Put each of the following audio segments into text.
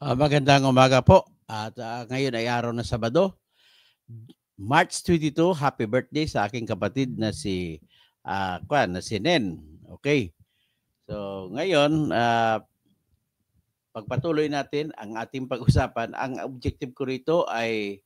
Magandang umaga po at ngayon ay araw ng Sabado, March 22. Happy birthday sa aking kapatid na si Nen. Okay. So ngayon, pagpatuloy natin ang ating pag-usapan. Ang objective ko rito ay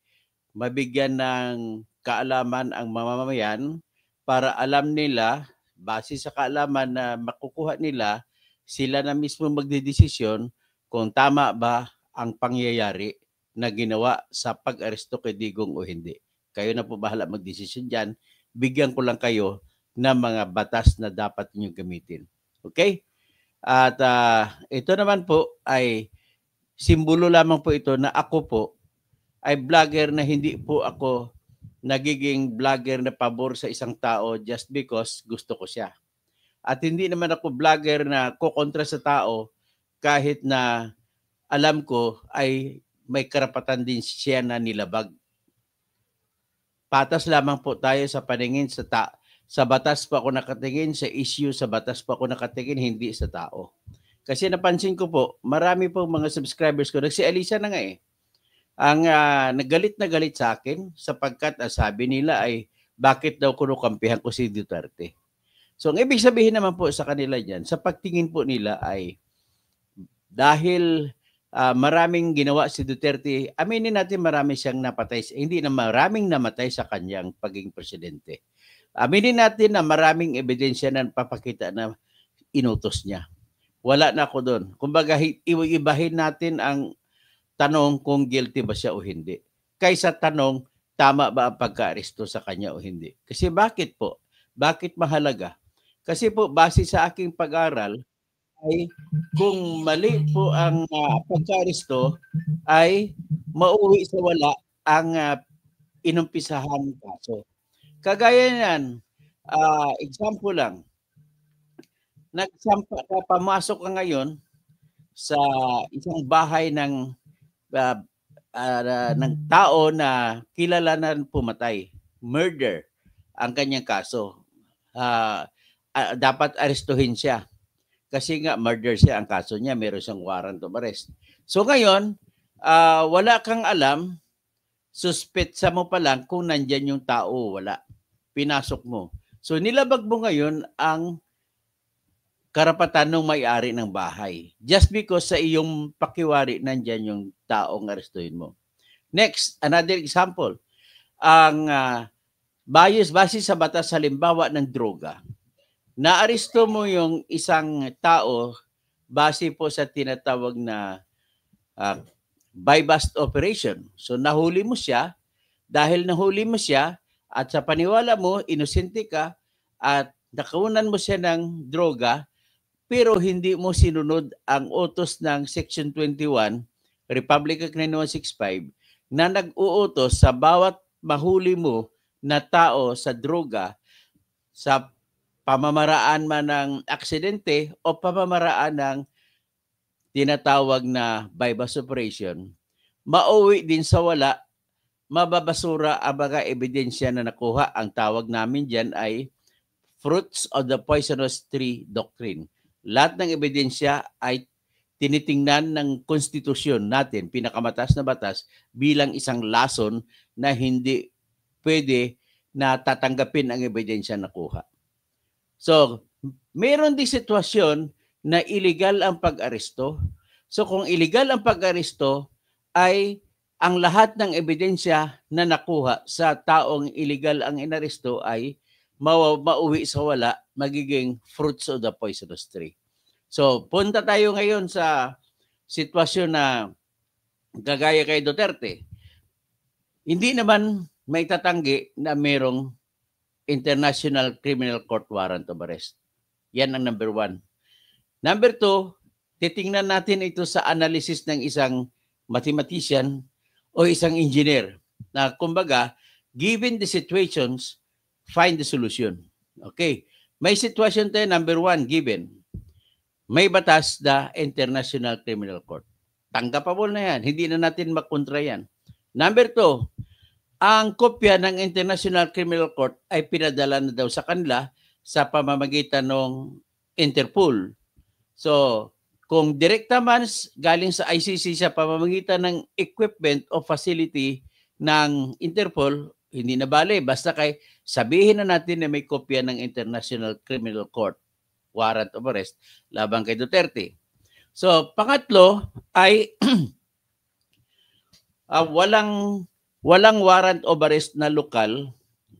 mabigyan ng kaalaman ang mamamayan para alam nila, base sa kaalaman na makukuha nila, sila na mismo magdedesisyon kung tama ba ang pangyayari na ginawa sa pag-aresto kay Digong o hindi. Kayo na po bahala magdesisyon dyan. Bigyan ko lang kayo ng mga batas na dapat niyo gamitin. Okay? At ito naman po ay simbolo lamang po ito na ako po ay vlogger na hindi po ako nagiging vlogger na pabor sa isang tao just because gusto ko siya. At hindi naman ako vlogger na kukontra sa tao kahit na alam ko ay may karapatan din siya na nilabag. Patas lamang po tayo sa paningin sa batas pa ako nakatingin, sa issue sa batas pa ako nakatingin, hindi sa tao. Kasi napansin ko po, marami po mga subscribers ko, nagsialisa na nga eh, ang nagalit na galit sa akin sapagkat sabi nila ay bakit daw kinukampihan ko si Duterte. So ang ibig sabihin naman po sa kanila dyan, sa pagtingin po nila ay dahil maraming ginawa si Duterte, aminin natin marami siyang napatay, hindi na maraming namatay sa kanyang pagiging presidente. Aminin natin na maraming ebidensya na papakita na inutos niya. Wala na ako doon. Kumbaga, ibahin natin ang tanong kung guilty ba siya o hindi. Kaysa tanong, tama ba ang pagka-aresto sa kanya o hindi. Kasi bakit po? Bakit mahalaga? Kasi po, base sa aking pag-aral, ay kung mali po ang pagka-aresto, ay mauwi sa wala ang inumpisahan kaso. Kagaya niyan, example lang, pamasok ka ngayon sa isang bahay ng tao na kilala na pumatay. Murder ang kanyang kaso. Dapat arestuhin siya. Kasi nga murder siya ang kaso niya. Meron siyang warrant of arrest. So ngayon, wala kang alam, suspetsa mo pa lang kung nandyan yung tao, wala. Pinasok mo. So nilabag mo ngayon ang karapatan ng may-ari ng bahay. Just because sa iyong pakiwari nandyan yung taong arestuhin mo. Next, another example. Ang base sa batas halimbawa ng droga. Naaresto mo yung isang tao base po sa tinatawag na buy-bust operation. So nahuli mo siya, dahil nahuli mo siya at sa paniwala mo, inosente ka at nakaunan mo siya ng droga, pero hindi mo sinunod ang utos ng Section 21, Republic Act 9165, na nag-uutos sa bawat mahuli mo na tao sa droga, sa pamamaraan man ng aksidente o pamamaraan ng tinatawag na buy-bust operation, mauwi din sa wala, mababasura ang mga ebidensya na nakuha. Ang tawag namin dyan ay fruits of the poisonous tree doctrine. Lahat ng ebidensya ay tinitingnan ng konstitusyon natin, pinakamataas na batas, bilang isang lason na hindi pwede na tatanggapin ang ebidensya na nakuha. So, meron din sitwasyon na illegal ang pag-aresto. So, kung illegal ang pag-aresto, ay ang lahat ng ebidensya na nakuha sa taong illegal ang inaresto ay mauwi sa wala, magiging fruits of the poisonous tree. So, punta tayo ngayon sa sitwasyon na gagaya kay Duterte. Hindi naman may tatanggi na merong International Criminal Court Warrant of Arrest. Yan ang number 1. Number 2, titingnan natin ito sa analysis ng isang mathematician o isang engineer na kumbaga, given the situations, find the solution. Okay. May sitwasyon tayo, number 1, given. May batas na International Criminal Court. Tanggapable na yan. Hindi na natin makontra yan. Number 2, ang kopya ng International Criminal Court ay pinadala na daw sa kanila sa pamamagitan ng Interpol. So, Kung direkta man galing sa ICC sa pamamagitan ng equipment o facility ng Interpol, hindi na bale. Basta kay sabihin na natin na may kopya ng International Criminal Court warrant of arrest laban kay Duterte. So, pangatlo ay walang warrant of arrest na lokal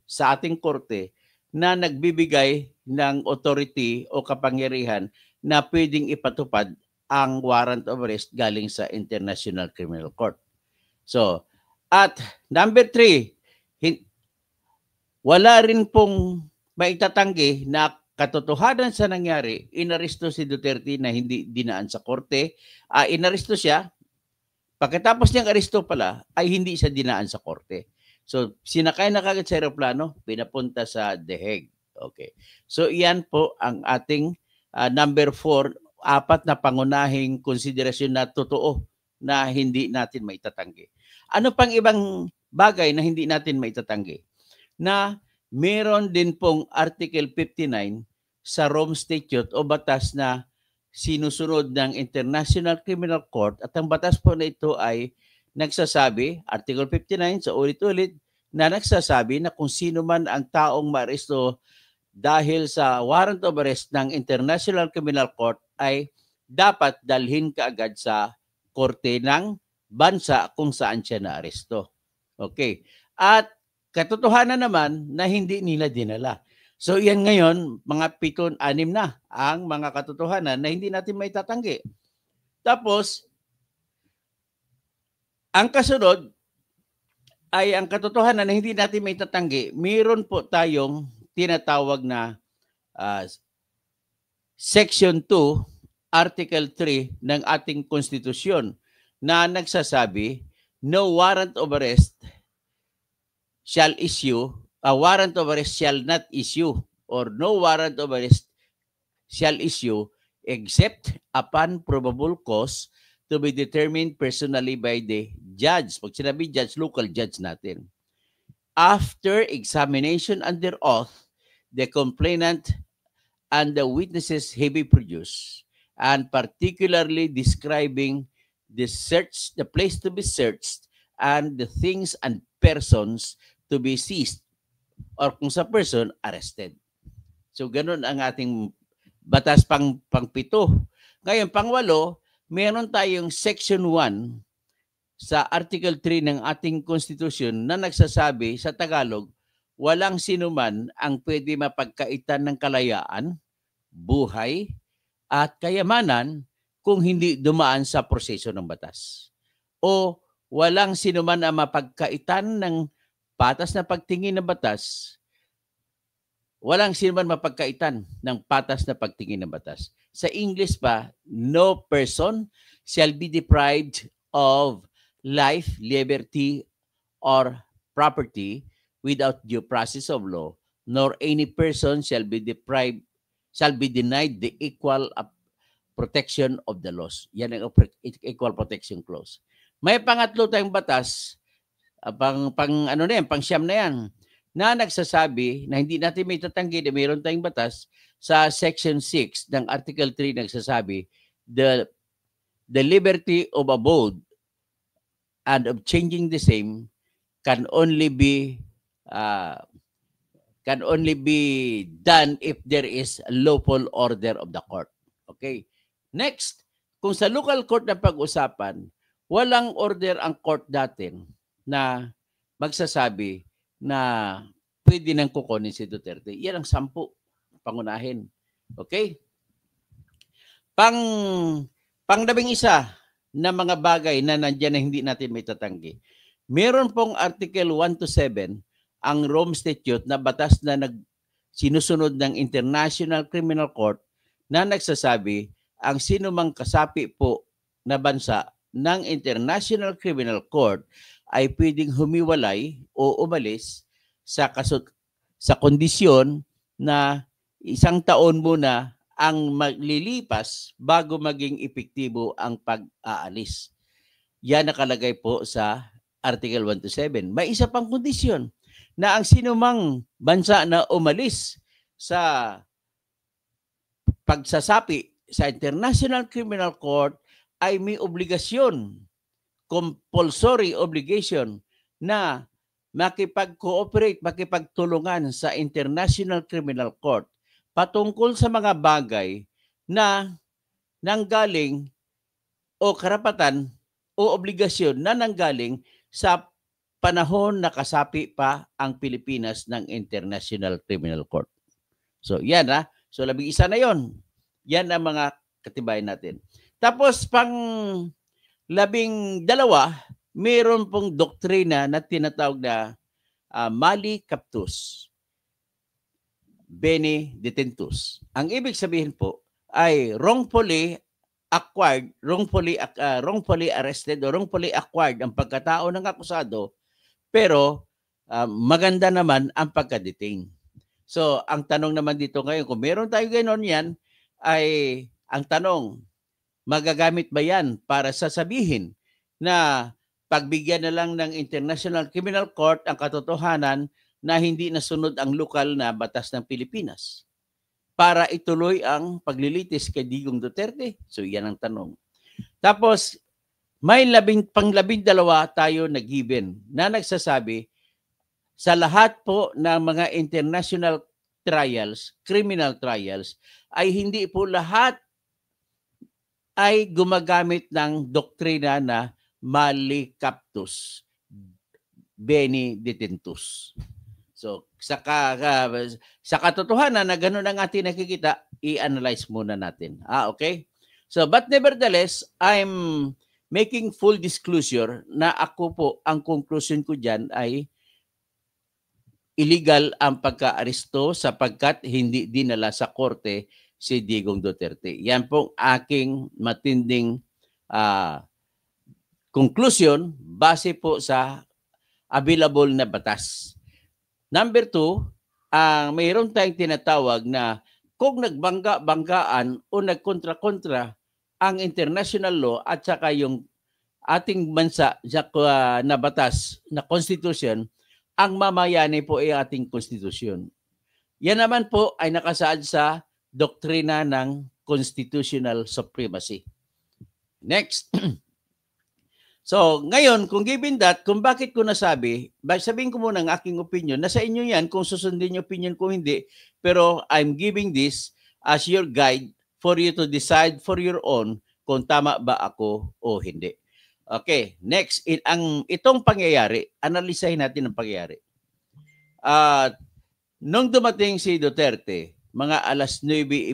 sa ating korte na nagbibigay ng authority o kapangyarihan na pwedeng ipatupad ang warrant of arrest galing sa International Criminal Court. So, at number 3, wala rin pong maitatanggi na katotohanan sa nangyari. Inaresto si Duterte na hindi dinaan sa korte. Inaresto siya. Pagkatapos niyang aresto pala, ay hindi siya dinaan sa korte. So, sinakay na kagad sa aeroplano, pinapunta sa The Hague. Okay. So, iyan po ang ating number 4, 4 na pangunahing konsiderasyon na totoo na hindi natin maitatanggi. Ano pang ibang bagay na hindi natin maitatanggi? Na meron din pong Article 59 sa Rome Statute o batas na sinusunod ng International Criminal Court, at ang batas po na ito ay nagsasabi, Article 59 sa ulit-ulit, na nagsasabi na kung sino man ang taong maaresto dahil sa warrant of arrest ng International Criminal Court ay dapat dalhin kaagad sa korte ng bansa kung saan siya naaresto. Okay. At katotohanan naman na hindi nila dinala. So yan ngayon, mga 7-6 na ang mga katotohanan na hindi natin maitatanggi. Tapos, ang kasunod ay ang katotohanan na hindi natin maitatanggi. Mayroon po tayong tinatawag na Section 2, Article 3 ng ating konstitusyon na nagsasabi, no warrant of arrest shall issue, a warrant of arrest shall not issue, or no warrant of arrest shall issue except upon probable cause to be determined personally by the judge. Pag sinabi judge, local judge natin. After examination under oath, the complainant and the witnesses he be produced, and particularly describing the search, the place to be searched, and the things and persons to be seized, or kung sa person, arrested. So, ganun ang ating batas pang 7. Ngayon, pang 8, meron tayong Section 1 sa Article 3 ng ating Constitution na nagsasabi sa Tagalog, walang sinuman ang pwede mapagkaitan ng kalayaan, buhay, at kayamanan kung hindi dumaan sa proseso ng batas. O walang sinuman ang mapagkaitan ng patas na pagtingin ng batas, walang sinuman mapagkaitan ng patas na pagtingin ng batas. Sa English pa, no person shall be deprived of life, liberty, or property without due process of law, nor any person shall be denied the equal protection of the laws. Yan ang equal protection clause. May pangatlo tayong batas, pang 9 na yan, na nagsasabi na hindi natin may tatanggi na mayroon tayong batas sa Section 6 ng Article 3 nagsasabi, the liberty of abode and of changing the same can only be done if there is a lawful order of the court. Okay. Next, kung sa local court na pag-usapan, walang order ang court natin na magsasabi na pwede nang kukunin si Duterte. Yan ang 10 pangunahin. Okay? Pang-11 na mga bagay na nandiyan na hindi natin may tatanggi. Meron pong Article 1 to 7 ang Rome Statute na batas na sinusunod ng International Criminal Court na nagsasabi ang sinumang kasapi po na bansa ng International Criminal Court ay pwedeng humiwalay o umalis sa kondisyon na 1 taon muna ang maglilipas bago maging epektibo ang pag-aalis. Yan nakalagay po sa Article 1 to 7. May isa pang kondisyon na ang sinumang bansa na umalis sa pagsasapi sa International Criminal Court ay may obligasyon, compulsory obligation na makipag-cooperate, makipagtulungan sa International Criminal Court patungkol sa mga bagay na nanggaling o karapatan o obligasyon na nanggaling sa panahon na kasapi pa ang Pilipinas ng International Criminal Court. So yan So labing isa na yon. Yan ang mga katibayan natin. Tapos pang labing dalawa, mayroon pong doktrina na tinatawag na mali captus, bene detentus. Ang ibig sabihin po ay wrongfully acquired, wrongfully arrested o wrongfully acquired ang pagkatao ng akusado, pero maganda naman ang pagka-detain. So, ang tanong naman dito ngayon, kung meron tayo gano'n yan, ay ang tanong, magagamit ba yan para sasabihin na pagbigyan na lang ng International Criminal Court ang katotohanan na hindi nasunod ang lokal na batas ng Pilipinas para ituloy ang paglilitis kay Digong Duterte? So, yan ang tanong. Tapos, may pang-12 tayo na given na nagsasabi sa lahat po ng mga international trials, criminal trials, ay hindi po lahat ay gumagamit ng doktrina na mali captus, bene detentus. So, sa katotohanan na gano'n ang ating nakikita, i-analyze muna natin. Okay? So, but nevertheless, I'm making full disclosure na ako po, ang conclusion ko dyan ay illegal ang pagka-aresto sapagkat hindi dinala sa korte si Digong Duterte. Yan pong aking matinding conclusion base po sa available na batas. Number 2, mayroon tayong tinatawag na kung nagbangga-banggaan o nagkontra-kontra ang international law at saka yung ating bansa na batas, na constitution, ang mamayani po ay ating konstitusyon. Yan naman po ay nakasaad sa doktrina ng constitutional supremacy. Next. So, ngayon, kung given that, kung bakit ko nasabi, sabihin ko muna ang aking opinion, nasa inyo yan kung susundin yung opinion ko hindi, pero I'm giving this as your guide for you to decide for your own kung tama ba ako o hindi. Okay, next, itong pangyayari, analisahin natin ang pangyayari. Nung dumating si Duterte, mga alas 9:30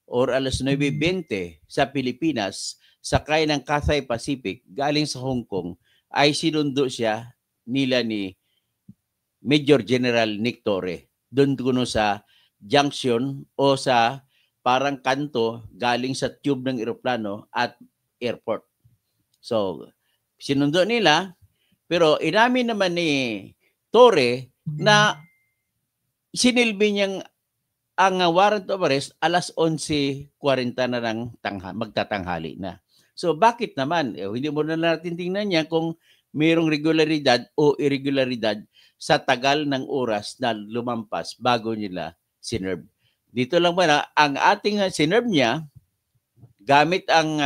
or alas 9:20 sa Pilipinas, sakay ng Cathay Pacific galing sa Hong Kong, ay sinundo siya nila ni Major General Nick Torre doon kuno sa junction o sa parang kanto galing sa tube ng eroplano at airport. So, sinundo nila, pero inamin naman ni Torre na sinilbi niyang ang warrant of arrest alas 11:40 na ng magtatanghali na. So, bakit naman? Hindi mo na natin tingnan niya kung mayroong regularidad o irregularidad sa tagal ng oras na lumampas bago nila sinerve. Dito lang ba ang ating sinerve niya gamit ang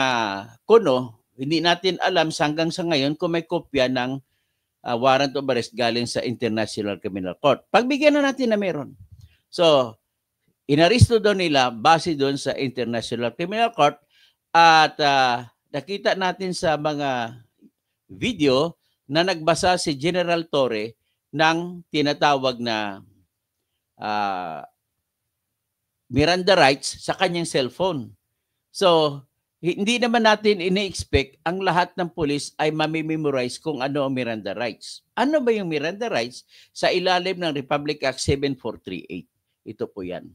kuno. Hindi natin alam hanggang sa ngayon kung may kopya ng warrant of arrest galing sa International Criminal Court. Pagbigyan na natin na meron. So, inaresto doon nila base doon sa International Criminal Court at nakita natin sa mga video na nagbasa si General Torre ng tinatawag na Miranda rights sa kanyang cellphone. So, hindi naman natin ini-expect ang lahat ng pulis ay mamimemorize kung ano ang Miranda rights. Ano ba yung Miranda rights? Sa ilalim ng Republic Act 7438. Ito po yan.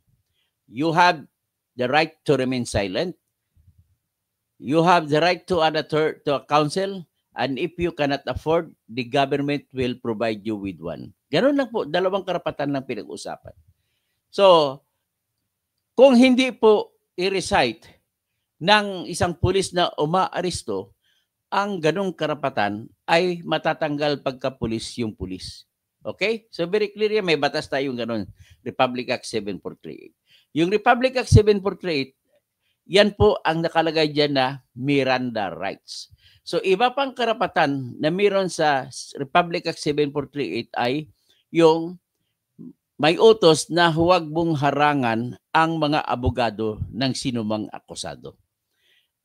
You have the right to remain silent. You have the right to a counsel. And if you cannot afford, the government will provide you with one. Ganun lang po, dalawang karapatan lang pinag-usapan. So, kung hindi po i-recite ng isang pulis na umaaresto, ang ganong karapatan ay matatanggal pagka pulis yung pulis. Okay? So very clear yan, may batas tayong ganon. Republic Act 7438. Yung Republic Act 7438, yan po ang nakalagay dyan na Miranda rights. So iba pang karapatan na meron sa Republic Act 7438 ay yung may utos na huwag mong harangan ang mga abogado ng sinumang akusado.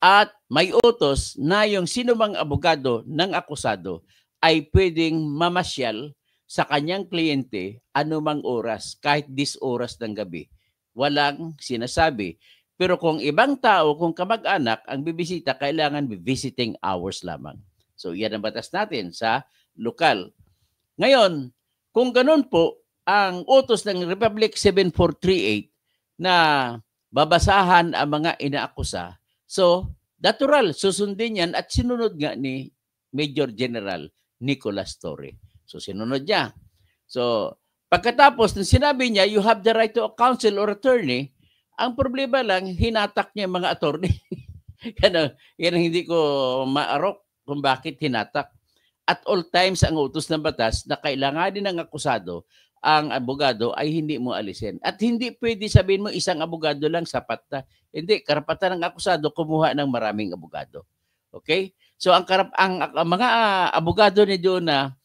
At may utos na yung sinumang abogado ng akusado ay pwedeng mamasyal sa kanyang kliyente anumang oras, kahit 10 oras ng gabi. Walang sinasabi. Pero kung ibang tao, kung kamag-anak ang bibisita, kailangan visiting hours lamang. So yan ang batas natin sa lokal. Ngayon, kung ganun po, ang utos ng Republic 7438 na babasahan ang mga inaakusa, so natural, susundin yan at sinunod nga ni Major General Nicolas Torre. So sinunod niya. So pagkatapos nung sinabi niya, you have the right to a counsel or attorney, ang problema lang, hinatak niya mga attorney. yan ang hindi ko maarok kung bakit hinatak. At all times, ang utos ng batas na kailangan din ng akusado, ang abogado ay hindi mo alisin. At hindi pwede sabihin mo isang abogado lang sapat na. Hindi, karapatan ng akusado kumuha ng maraming abogado. Okay? So ang mga abogado ni doon na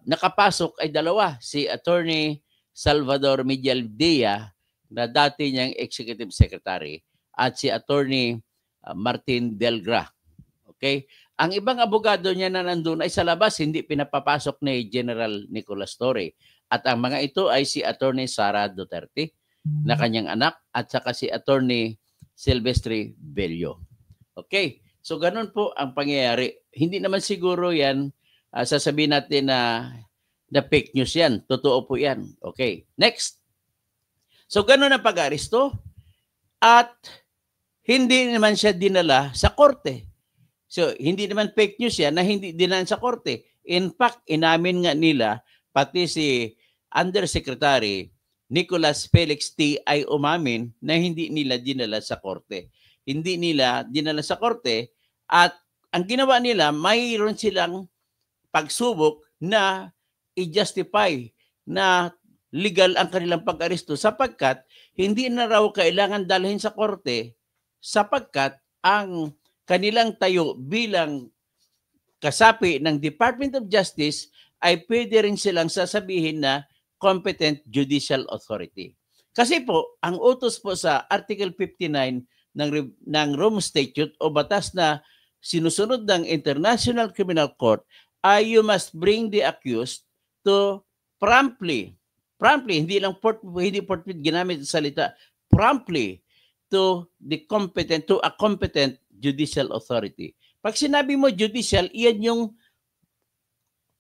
nakapasok ay dalawa, si Attorney Salvador Medialdea na dati niyang executive secretary at si Attorney Martin Delgra. Okay? Ang ibang abogado niya na nandun ay sa labas, hindi pinapapasok ni General Nicolas Torre. At ang mga ito ay si Attorney Sara Duterte na kanyang anak at saka si Attorney Silvestre Bello. Okay, so ganun po ang pangyayari. Hindi naman siguro yan, sasabihin natin na fake news yan. Totoo po yan. Okay, next. So ganun ang pag-aresto at hindi naman siya dinala sa korte. So hindi naman fake news yan na hindi dinala sa korte. In fact, inamin nga nila, pati si Undersecretary Nicolas Felix T. ay umamin na hindi nila dinala sa korte. Hindi nila dinala sa korte at ang ginawa nila, mayroon silang pagsubok na i-justify na legal ang kanilang pag-aresto sapagkat hindi na raw kailangan dalhin sa korte sapagkat ang kanilang tayo bilang kasapi ng Department of Justice ay pwede rin silang sasabihin na competent judicial authority. Kasi po, ang utos po sa Article 59 ng Rome Statute o batas na sinusunod ng International Criminal Court ay you must bring the accused to promptly, hindi lang hindi ginamit sa salita, promptly to a competent judicial authority. Pag sinabi mo judicial, yun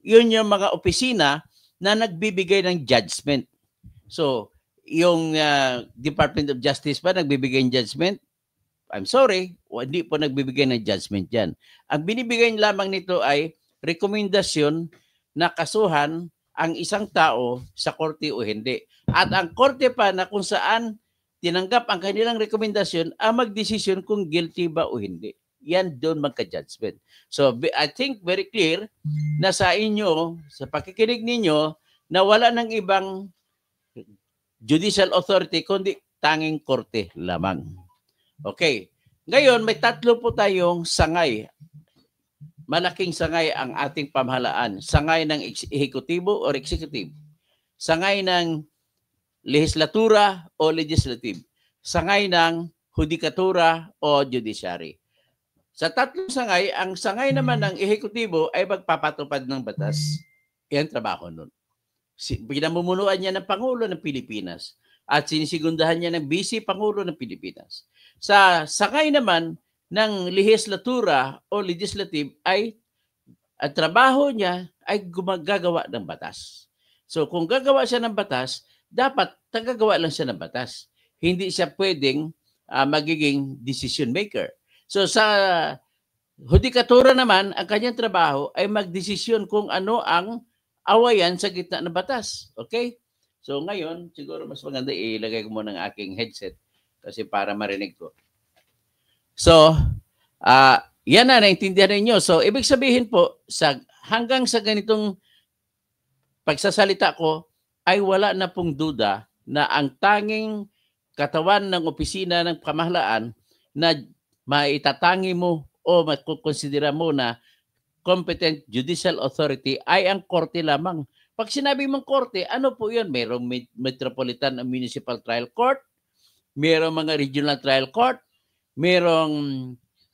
yung mga opisina na nagbibigay ng judgment. So, yung Department of Justice pa nagbibigay ng judgment? I'm sorry, hindi po nagbibigay ng judgment yan. Ang binibigay lamang nito ay rekomendasyon na kasuhan ang isang tao sa korte o hindi. At ang korte pa na kung saan tinanggap ang kanilang rekomendasyon ang magdesisyon kung guilty ba o hindi. Yan doon magka-judgment. So I think very clear na sa inyo, sa pakikinig ninyo, na wala ng ibang judicial authority kundi tanging korte lamang. Okay. Ngayon, may tatlo po tayong sangay. Malaking sangay ang ating pamahalaan. Sangay ng ehekutibo or executive. Sangay ng legislatura o legislative. Sangay ng hudikatura o judiciary. Sa tatlong sangay, ang sangay naman ng ehekutibo ay magpapatupad ng batas. Yan trabaho nun. Pinamumunuan niya ng Pangulo ng Pilipinas at sinisigundahan niya ng Vice Pangulo ng Pilipinas. Sa sangay naman ng legislatura o legislative ay ang trabaho niya ay gumagawa ng batas. So kung gagawa siya ng batas, dapat tagagawa lang siya ng batas. Hindi siya pwedeng magiging decision maker. So sa hudikatura naman, ang kanyang trabaho ay magdesisyon kung ano ang awayan sa gitna ng batas. Okay? So ngayon, siguro mas maganda ilagay ko muna ng aking headset kasi para marinig ko. So, yan na, naintindihan ninyo. So, ibig sabihin po, hanggang sa ganitong pagsasalita ko, ay wala na pong duda na ang tanging katawan ng opisina ng pamahalaan na maitatangi mo o makukonsidera mo na competent judicial authority ay ang korte lamang. Pag sinabi mong korte, ano po yun? Merong Metropolitan Municipal Trial Court, merong mga Regional Trial Court, merong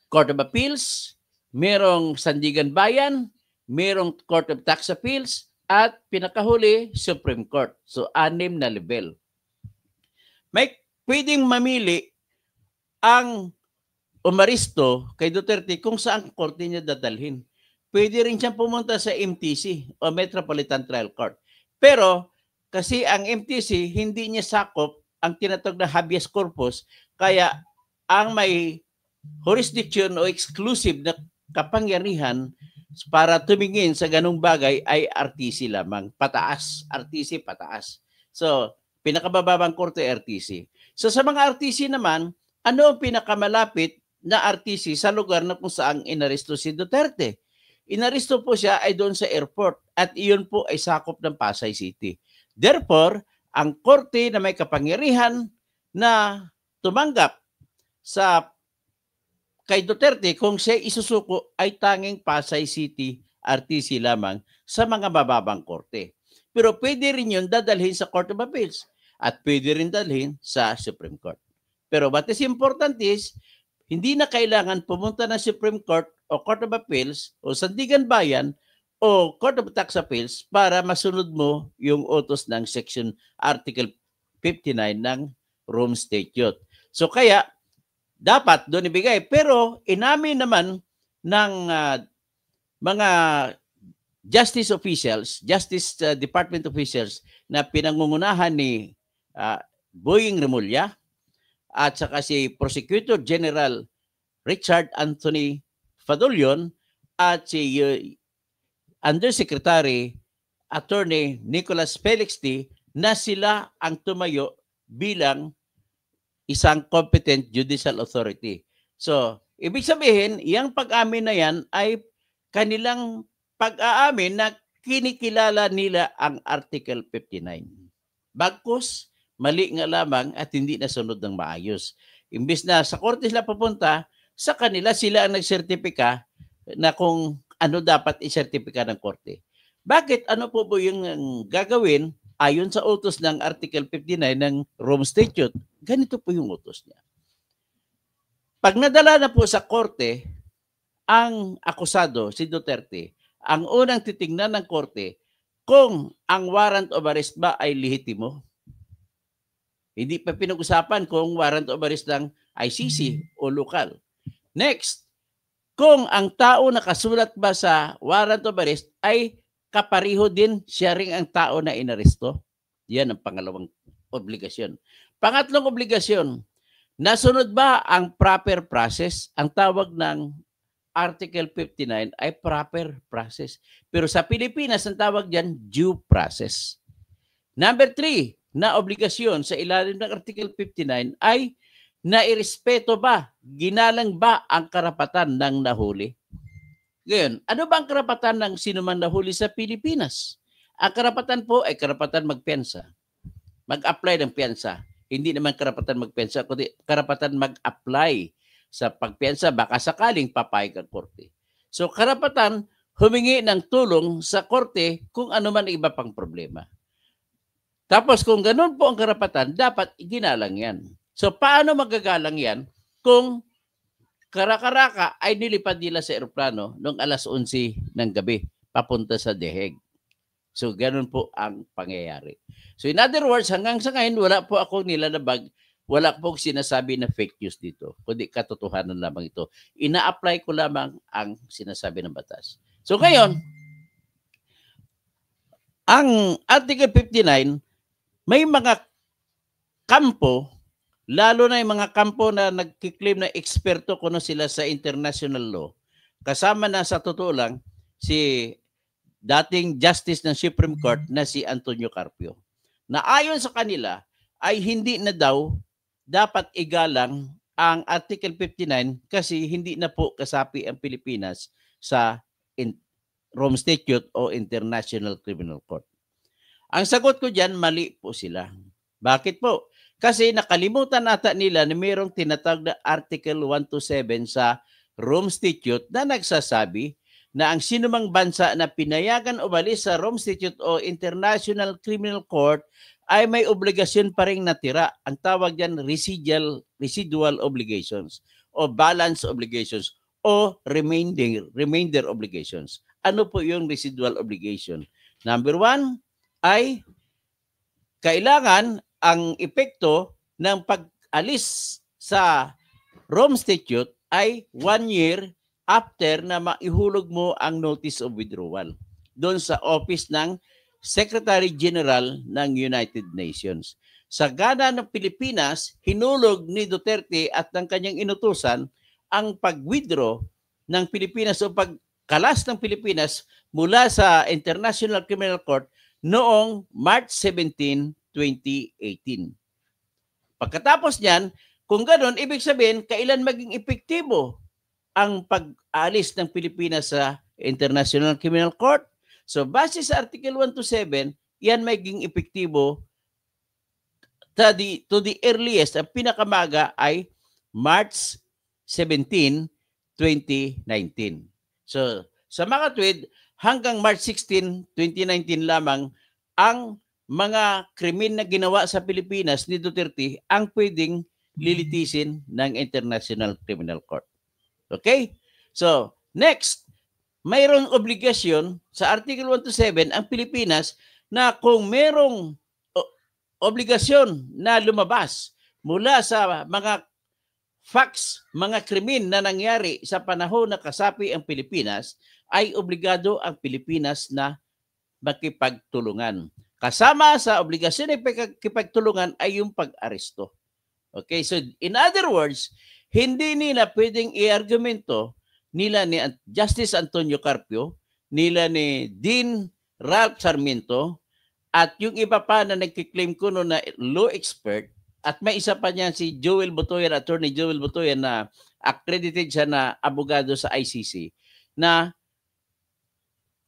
Court of Appeals, merong Sandigan Bayan, merong Court of Tax Appeals, at pinakahuli, Supreme Court. So, 6 na level. May pwedeng mamili ang umaristo kay Duterte kung saan korte niya dadalhin. Pwede rin siyang pumunta sa MTC o Metropolitan Trial Court. Pero kasi ang MTC hindi niya sakop ang tinatawag na habeas corpus, kaya ang may jurisdiction o exclusive na kapangyarihan para tumingin sa ganung bagay ay RTC lamang. Pataas. RTC pataas. So, pinakabababang korte RTC. So sa mga RTC naman, ano ang pinakamalapit na RTC sa lugar na kung saan inaresto si Duterte? Inaresto po siya ay doon sa airport at iyon po ay sakop ng Pasay City. Therefore, ang korte na may kapangyarihan na tumanggap sa kay Duterte kung siya isusuko ay tanging Pasay City RTC lamang sa mga bababang korte. Pero pwede rin yun dadalhin sa Court of Appeals at pwede rin dalhin sa Supreme Court. Pero what is important is, hindi na kailangan pumunta ng Supreme Court o Court of Appeals o Sandigan Bayan o Court of Tax Appeals para masunod mo yung utos ng Section Article 59 ng Rome Statute. So kaya, dapat doon ibigay. Pero inamin naman ng mga justice officials, justice department officials na pinangungunahan ni Boying Remulla at saka si Prosecutor General Richard Anthony Fadolion at si Undersecretary Attorney Nicholas Felix T. na sila ang tumayo bilang isang competent judicial authority. So, ibig sabihin, yung pag-amin na yan ay kanilang pag-aamin na kinikilala nila ang Article 59. Bagkus, mali nga lamang at hindi nasunod ng maayos. Imbis na sa korte sila pupunta, sa kanila sila ang nagsertipika na kung ano dapat isertipika ng korte. Bakit? Ano po yung gagawin ayon sa utos ng Article 59 ng Rome Statute? Ganito po yung utos niya. Pag nadala na po sa korte ang akusado, si Duterte, ang unang titingnan ng korte kung ang warrant of arrest ba ay lehitimo. Hindi pa pinag-usapan kung warrant of arrest ng ICC o lokal. Next, kung ang tao nakasulat ba sa warrant of arrest ay kapariho din siya ring ang tao na inaresto. Yan ang pangalawang obligasyon. Pangatlong obligasyon, nasunod ba ang proper process? Ang tawag ng Article 59 ay proper process. Pero sa Pilipinas, ang tawag dyan, due process. Number 3, na obligasyon sa ilalim ng Article 59 ay nairespeto ba, ginalang ba ang karapatan ng nahuli? Ngayon, ano ba ang karapatan ng sinumang nahuli sa Pilipinas? Ang karapatan po ay karapatan magpiyansa. Mag-apply ng piyansa. Hindi naman karapatan magpiyansa, kundi karapatan mag-apply sa pagpiyansa, baka sakaling papayag ang korte. So, karapatan humingi ng tulong sa korte kung ano man iba pang problema. Tapos kung ganun po ang karapatan, dapat iginalang yan. So paano magagalang yan kung kara-karaka ay nilipad nila sa eroplano noong 11:00 ng gabi papunta sa The Hague. So ganun po ang pangyayari. So in other words, hanggang sa ngayon, wala po akong nilalabag, wala po sinasabi na fake news dito, kundi katotohanan lamang ito. Ina-apply ko lamang ang sinasabi ng batas. So ngayon, ang Article 59, may mga kampo, lalo na yung mga kampo na nagkiklaim na eksperto kuno sila sa international law. Kasama na sa totoo lang si dating Justice ng Supreme Court na si Antonio Carpio. Na ayon sa kanila ay hindi na daw dapat igalang ang Article 59 kasi hindi na po kasapi ang Pilipinas sa Rome Statute o International Criminal Court. Ang sagot ko dyan, mali po sila. Bakit po? Kasi nakalimutan ata nila na mayroong tinatawag na Article 127 sa Rome Statute na nagsasabi na ang sinumang bansa na pinayagan umalis sa Rome Statute o International Criminal Court ay may obligasyon pa rin natira. Ang tawag diyan residual obligations o balance obligations o remainder obligations. Ano po yung residual obligation? Number 1 ay kailangan ang epekto ng pag-alis sa Rome Statute ay 1 year after na maihulog mo ang notice of withdrawal doon sa office ng Secretary General ng United Nations. Sa gana ng Pilipinas, hinulog ni Duterte at ng kanyang inutusan ang pag-withdraw ng Pilipinas o pagkalas ng Pilipinas mula sa International Criminal Court noong March 17, 2018. Pagkatapos niyan, kung ganoon, ibig sabihin, kailan maging epektibo ang pag-alis ng Pilipinas sa International Criminal Court? So, base sa Article 127, yan maging epektibo to the earliest, ang pinakamaga ay March 17, 2019. So, sa mga tweed, hanggang March 16, 2019 lamang ang mga krimen na ginawa sa Pilipinas ni Duterte ang pwedeng lilitisin ng International Criminal Court. Okay? So, next, mayroong obligasyon sa Article 127 ang Pilipinas na kung mayroong obligasyon na lumabas mula sa mga facts, mga krimen na nangyari sa panahon na kasapi ang Pilipinas, ay obligado ang Pilipinas na makipagtulungan. Kasama sa obligasyon ng makipagtulungan ay yung pag-aresto. Okay, so in other words, hindi nila pwedeng i-argumento nila ni Justice Antonio Carpio, nila ni Dean Ralph Sarmiento, at yung iba pa na nagkiklaim ko no na law expert, at may isa pa niyan si Joel Butoyan, Attorney Joel Butoyan, na accredited siya na abogado sa ICC, na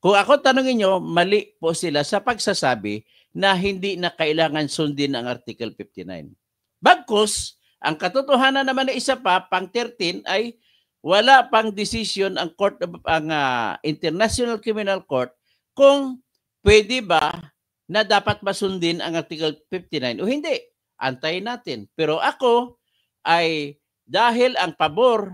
kung ako tanongin nyo, mali po sila sa pagsasabi na hindi na kailangan sundin ang Article 59. Bagkus, ang katotohanan naman na isa pa, pang 13, ay wala pang decision ang International Criminal Court kung pwede ba na dapat masundin ang Article 59 o hindi. Antayin natin. Pero ako ay dahil ang pabor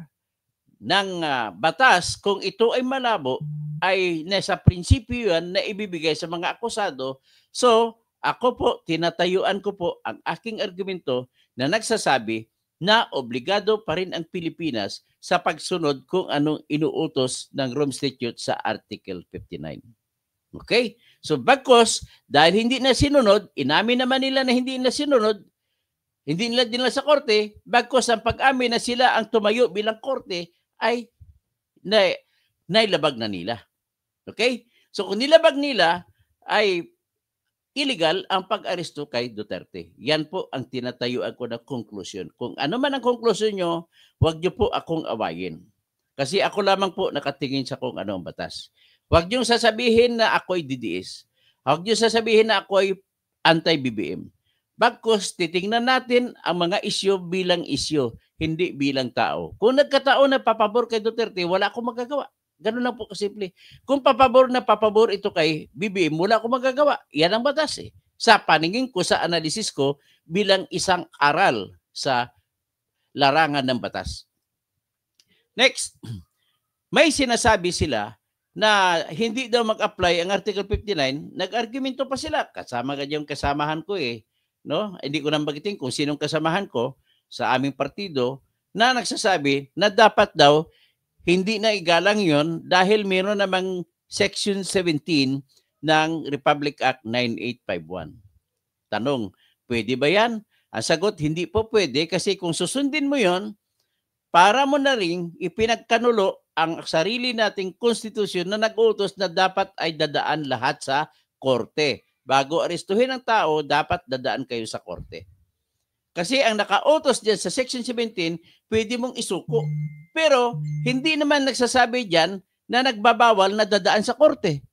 ng batas, kung ito ay malabo, ay nasa prinsipyo yan na ibibigay sa mga akusado. So, ako po, tinatayuan ko po ang aking argumento na nagsasabi na obligado pa rin ang Pilipinas sa pagsunod kung anong inuutos ng Rome Statute sa Article 59. Okay? So, bagkos, dahil hindi na sinunod, inamin naman nila na hindi na sinunod, hindi nila dinala sa korte, bagkos ang pag-amin na sila ang tumayo bilang korte ay nailabag na nila. Okay? So kung nilabag nila ay illegal ang pag-aresto kay Duterte. Yan po ang tinatayuan ko na conclusion. Kung ano man ang conclusion nyo, huwag nyo po akong awayin. Kasi ako lamang po nakatingin sa kung ano ang batas. Huwag nyo sasabihin na ako ay DDS. Huwag nyo sasabihin na ako ay anti-BBM. Bagkus, titingnan natin ang mga isyu bilang isyu, hindi bilang tao. Kung nagkataon na papabor kay Duterte, wala akong magagawa. Ganun lang po kasimple. Kung papabor ito kay BBM, wala akong magagawa. Yan ang batas eh. Sa paningin ko, sa analysis ko, bilang isang aral sa larangan ng batas. Next, may sinasabi sila na hindi daw mag-apply ang Article 59, nag-argumento pa sila. Kasama yung kasamahan ko eh. No? Hindi ko nang bagitin kung sinong kasamahan ko sa aming partido na nagsasabi na dapat daw hindi na igalang yon dahil meron namang Section 17 ng Republic Act 9851. Tanong, pwede ba yan? Ang sagot, hindi po pwede kasi kung susundin mo yon, para mo na rin ipinagkanulo ang sarili nating konstitusyon na nag-utos na dapat ay dadaan lahat sa korte. Bago arestuhin ang tao, dapat dadaan kayo sa korte. Kasi ang nakautos dyan sa Section 17, pwede mong isuko. Pero hindi naman nagsasabi dyan na nagbabawal na dadaan sa korte.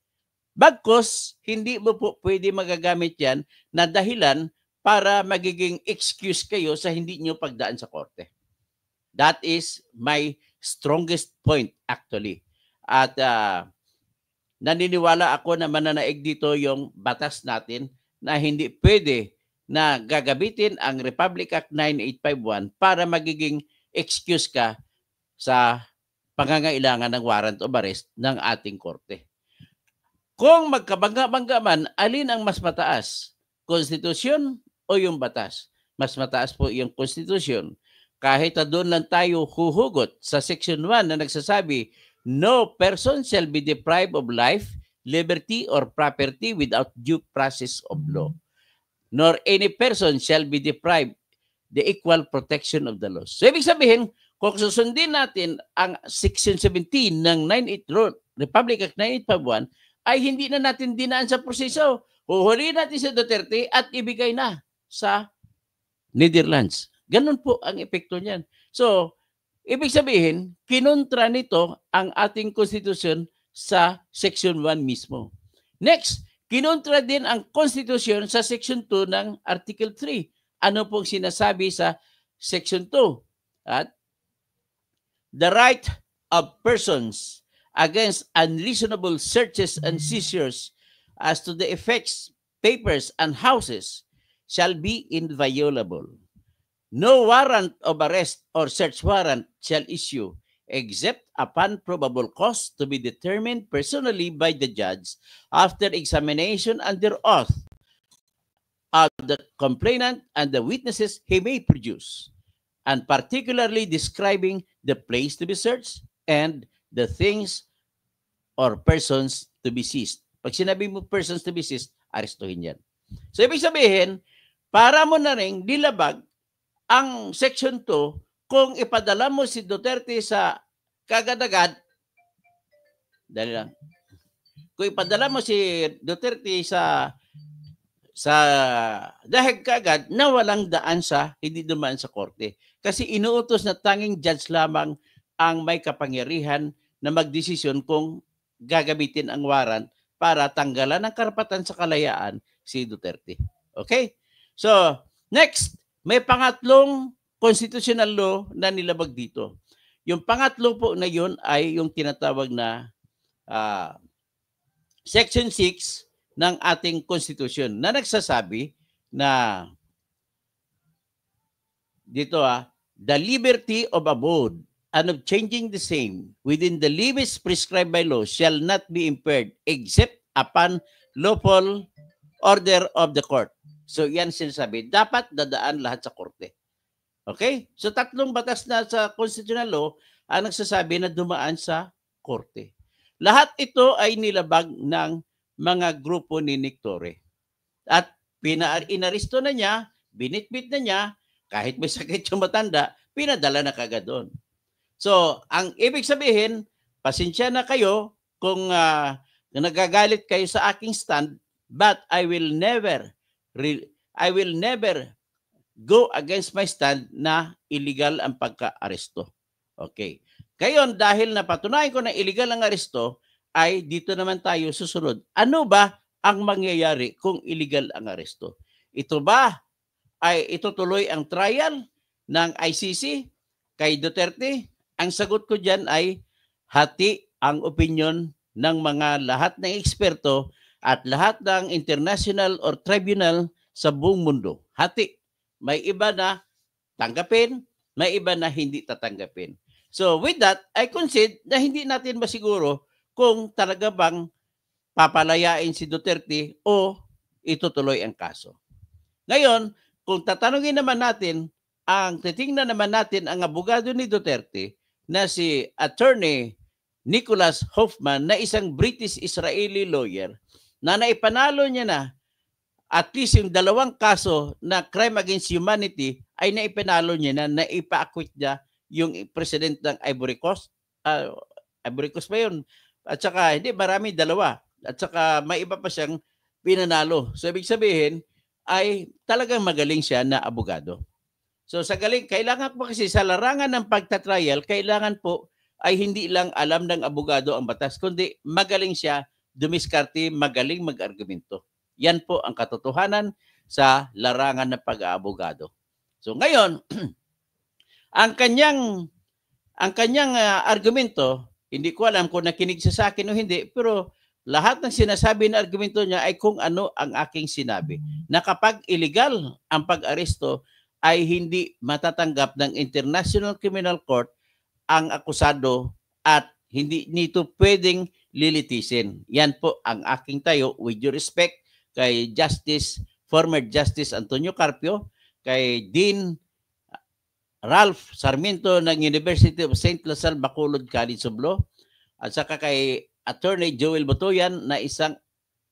Bagkus, hindi mo po pwede magagamit yan na dahilan para magiging excuse kayo sa hindi nyo pagdaan sa korte. That is my strongest point actually. At naniniwala ako na mananaig dito yung batas natin na hindi pwede na gagamitin ang Republic Act 9851 para magiging excuse ka sa pangangailangan ng warrant of arrest ng ating korte. Kung magkabangga-bangga man, alin ang mas mataas? Konstitusyon o yung batas? Mas mataas po yung konstitusyon. Kahit na doon lang tayo huhugot sa Section 1 na nagsasabi, no person shall be deprived of life, liberty, or property without due process of law. Nor any person shall be deprived the equal protection of the laws. So, ibig sabihin, kung susundin natin ang Section 17 ng Republic Act 9851, ay hindi na natin dinaan sa proseso. Huhulihin natin si Duterte at ibigay na sa Netherlands. Ganun po ang epekto niyan. So, ibig sabihin, kinontra nito ang ating konstitusyon sa Section 1 mismo. Next, kinontra din ang konstitusyon sa Section 2 ng Article 3. Ano pong sinasabi sa Section 2? At the right of persons against unreasonable searches and seizures as to the effects, papers, and houses shall be inviolable. No warrant of arrest or search warrant shall issue except upon probable cause to be determined personally by the judge after examination under oath of the complainant and the witnesses he may produce, and particularly describing the place to be searched and the things or persons to be seized. Pag sinabi mo persons to be seized, arestuhin yan. So, ibig sabihin, para mo na rin dilabag ang Section 2 kung ipadala mo si Duterte sa kagad-agad, dali lang, kung ipadala mo si Duterte sa dahil kagad na walang daan sa, hindi dumaan sa korte. Kasi inuutos na tanging judge lamang ang may kapangyarihan na magdesisyon kung gagamitin ang warrant para tanggalan ng karapatan sa kalayaan si Duterte. Okay? So, next, may pangatlong constitutional law na nilabag dito. Yung pangatlo po na yun ay yung tinatawag na Section 6 ng ating Constitution na nagsasabi na dito the liberty of abode and of changing the same within the limits prescribed by law shall not be impaired except upon lawful order of the court. So yan sinasabi, dapat dadaan lahat sa korte. Okay? So tatlong batas na sa constitutional law ang nagsasabi na dumaan sa korte. Lahat ito ay nilabag ng mga grupo ni Nick Torre. At inaristo na niya, binitbit na niya, kahit may sakit yung matanda, pinadala na kagad doon. So, ang ibig sabihin, pasensya na kayo kung nagagalit kayo sa aking stand, but I will never go against my stand na illegal ang pagka-aresto. Okay. Ngayon, dahil napatunayan ko na illegal ang aresto, ay dito naman tayo susunod. Ano ba ang mangyayari kung illegal ang aresto? Ito ba ay itutuloy ang trial ng ICC kay Duterte? Ang sagot ko dyan ay hati ang opinion ng mga lahat ng eksperto at lahat ng international or tribunal sa buong mundo. Hati. May iba na tanggapin, may iba na hindi tatanggapin. So with that, I concede na hindi natin masiguro kung talaga bang papalayain si Duterte o itutuloy ang kaso. Ngayon, kung tatanungin naman natin, titingnan naman natin ang abogado ni Duterte na si Attorney Nicholas Hoffman na isang British-Israeli lawyer na naipanalo niya na at least yung dalawang kaso na crime against humanity ay naipanalo niya na naipa-acquit niya yung president ng Ivory Coast. Ivory Coast ba yun? At saka, hindi, marami, dalawa. At saka may iba pa siyang pinanalo. So, ibig sabihin, ay talagang magaling siya na abogado. So sa galing, kailangan po kasi sa larangan ng pagtatrial, kailangan po ay hindi lang alam ng abogado ang batas, kundi magaling siya dumiskarte, magaling mag-argumento. Yan po ang katotohanan sa larangan ng pag-aabogado. So ngayon, ang kanyang argumento, hindi ko alam kung nakinig siya sa akin o hindi, pero lahat ng sinasabi na argumento niya ay kung ano ang aking sinabi. Na kapag illegal ang pag-aresto, ay hindi matatanggap ng International Criminal Court ang akusado at hindi nito pwedeng lilitisin. Yan po ang aking tayo, with due respect kay former Justice Antonio Carpio, kay Dean Ralph Sarmiento ng University of St. Lasal Bacolod College of Law, at saka kay Attorney Joel Botoyan na isang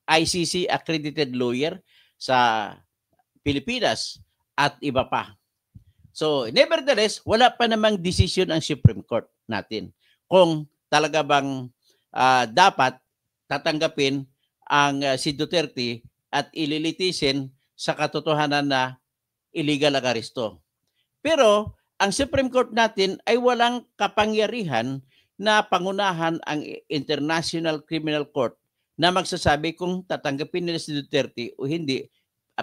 ICC accredited lawyer sa Pilipinas at iba pa. So, nevertheless, wala pa namang decision ang Supreme Court natin kung talaga bang dapat tatanggapin ang si Duterte at ililitisin sa katotohanan na illegal ang aresto. Pero ang Supreme Court natin ay walang kapangyarihan na pangunahan ang International Criminal Court na magsasabi kung tatanggapin nila si Duterte o hindi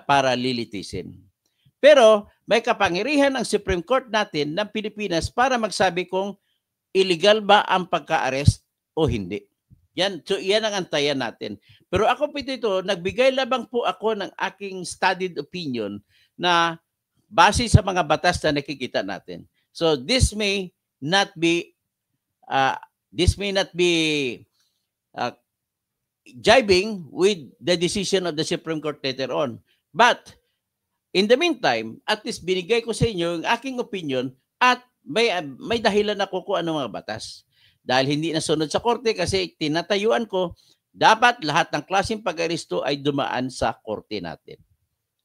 para lilitisin. Pero may kapangyarihan ang Supreme Court natin ng Pilipinas para magsabi kung illegal ba ang pagka-arrest o hindi. Yan ang antayan natin. Pero ako po ito, nagbigay labang po ako ng aking studied opinion na base sa mga batas na nakikita natin. So this may not be jibing with the decision of the Supreme Court later on. But in the meantime, at least binigay ko sa inyo yung aking opinion at may dahilan ako kung ano mga batas. Dahil hindi nasunod sa korte kasi tinatayuan ko, dapat lahat ng klaseng pag-aresto ay dumaan sa korte natin.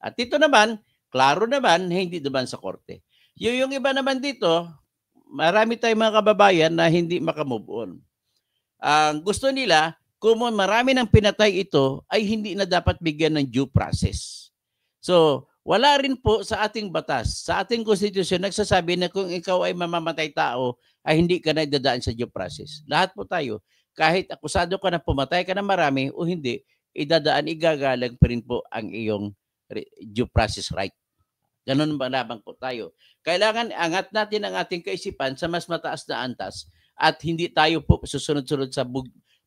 At ito naman, klaro naman, hindi dumaan sa korte. Yung iba naman dito, marami tayong mga kababayan na hindi makamove on. Ang gusto nila, kung marami ng pinatay ito, ay hindi na dapat bigyan ng due process. So, wala rin po sa ating batas, sa ating konstitusyon, nagsasabi na kung ikaw ay mamamatay tao, ay hindi ka na idadaan sa due process. Lahat po tayo, kahit akusado ka na pumatay ka na marami o hindi, igagalang pa rin po ang iyong due process right. Ganun ba labang po tayo? Kailangan angat natin ang ating kaisipan sa mas mataas na antas at hindi tayo po susunod-sunod sa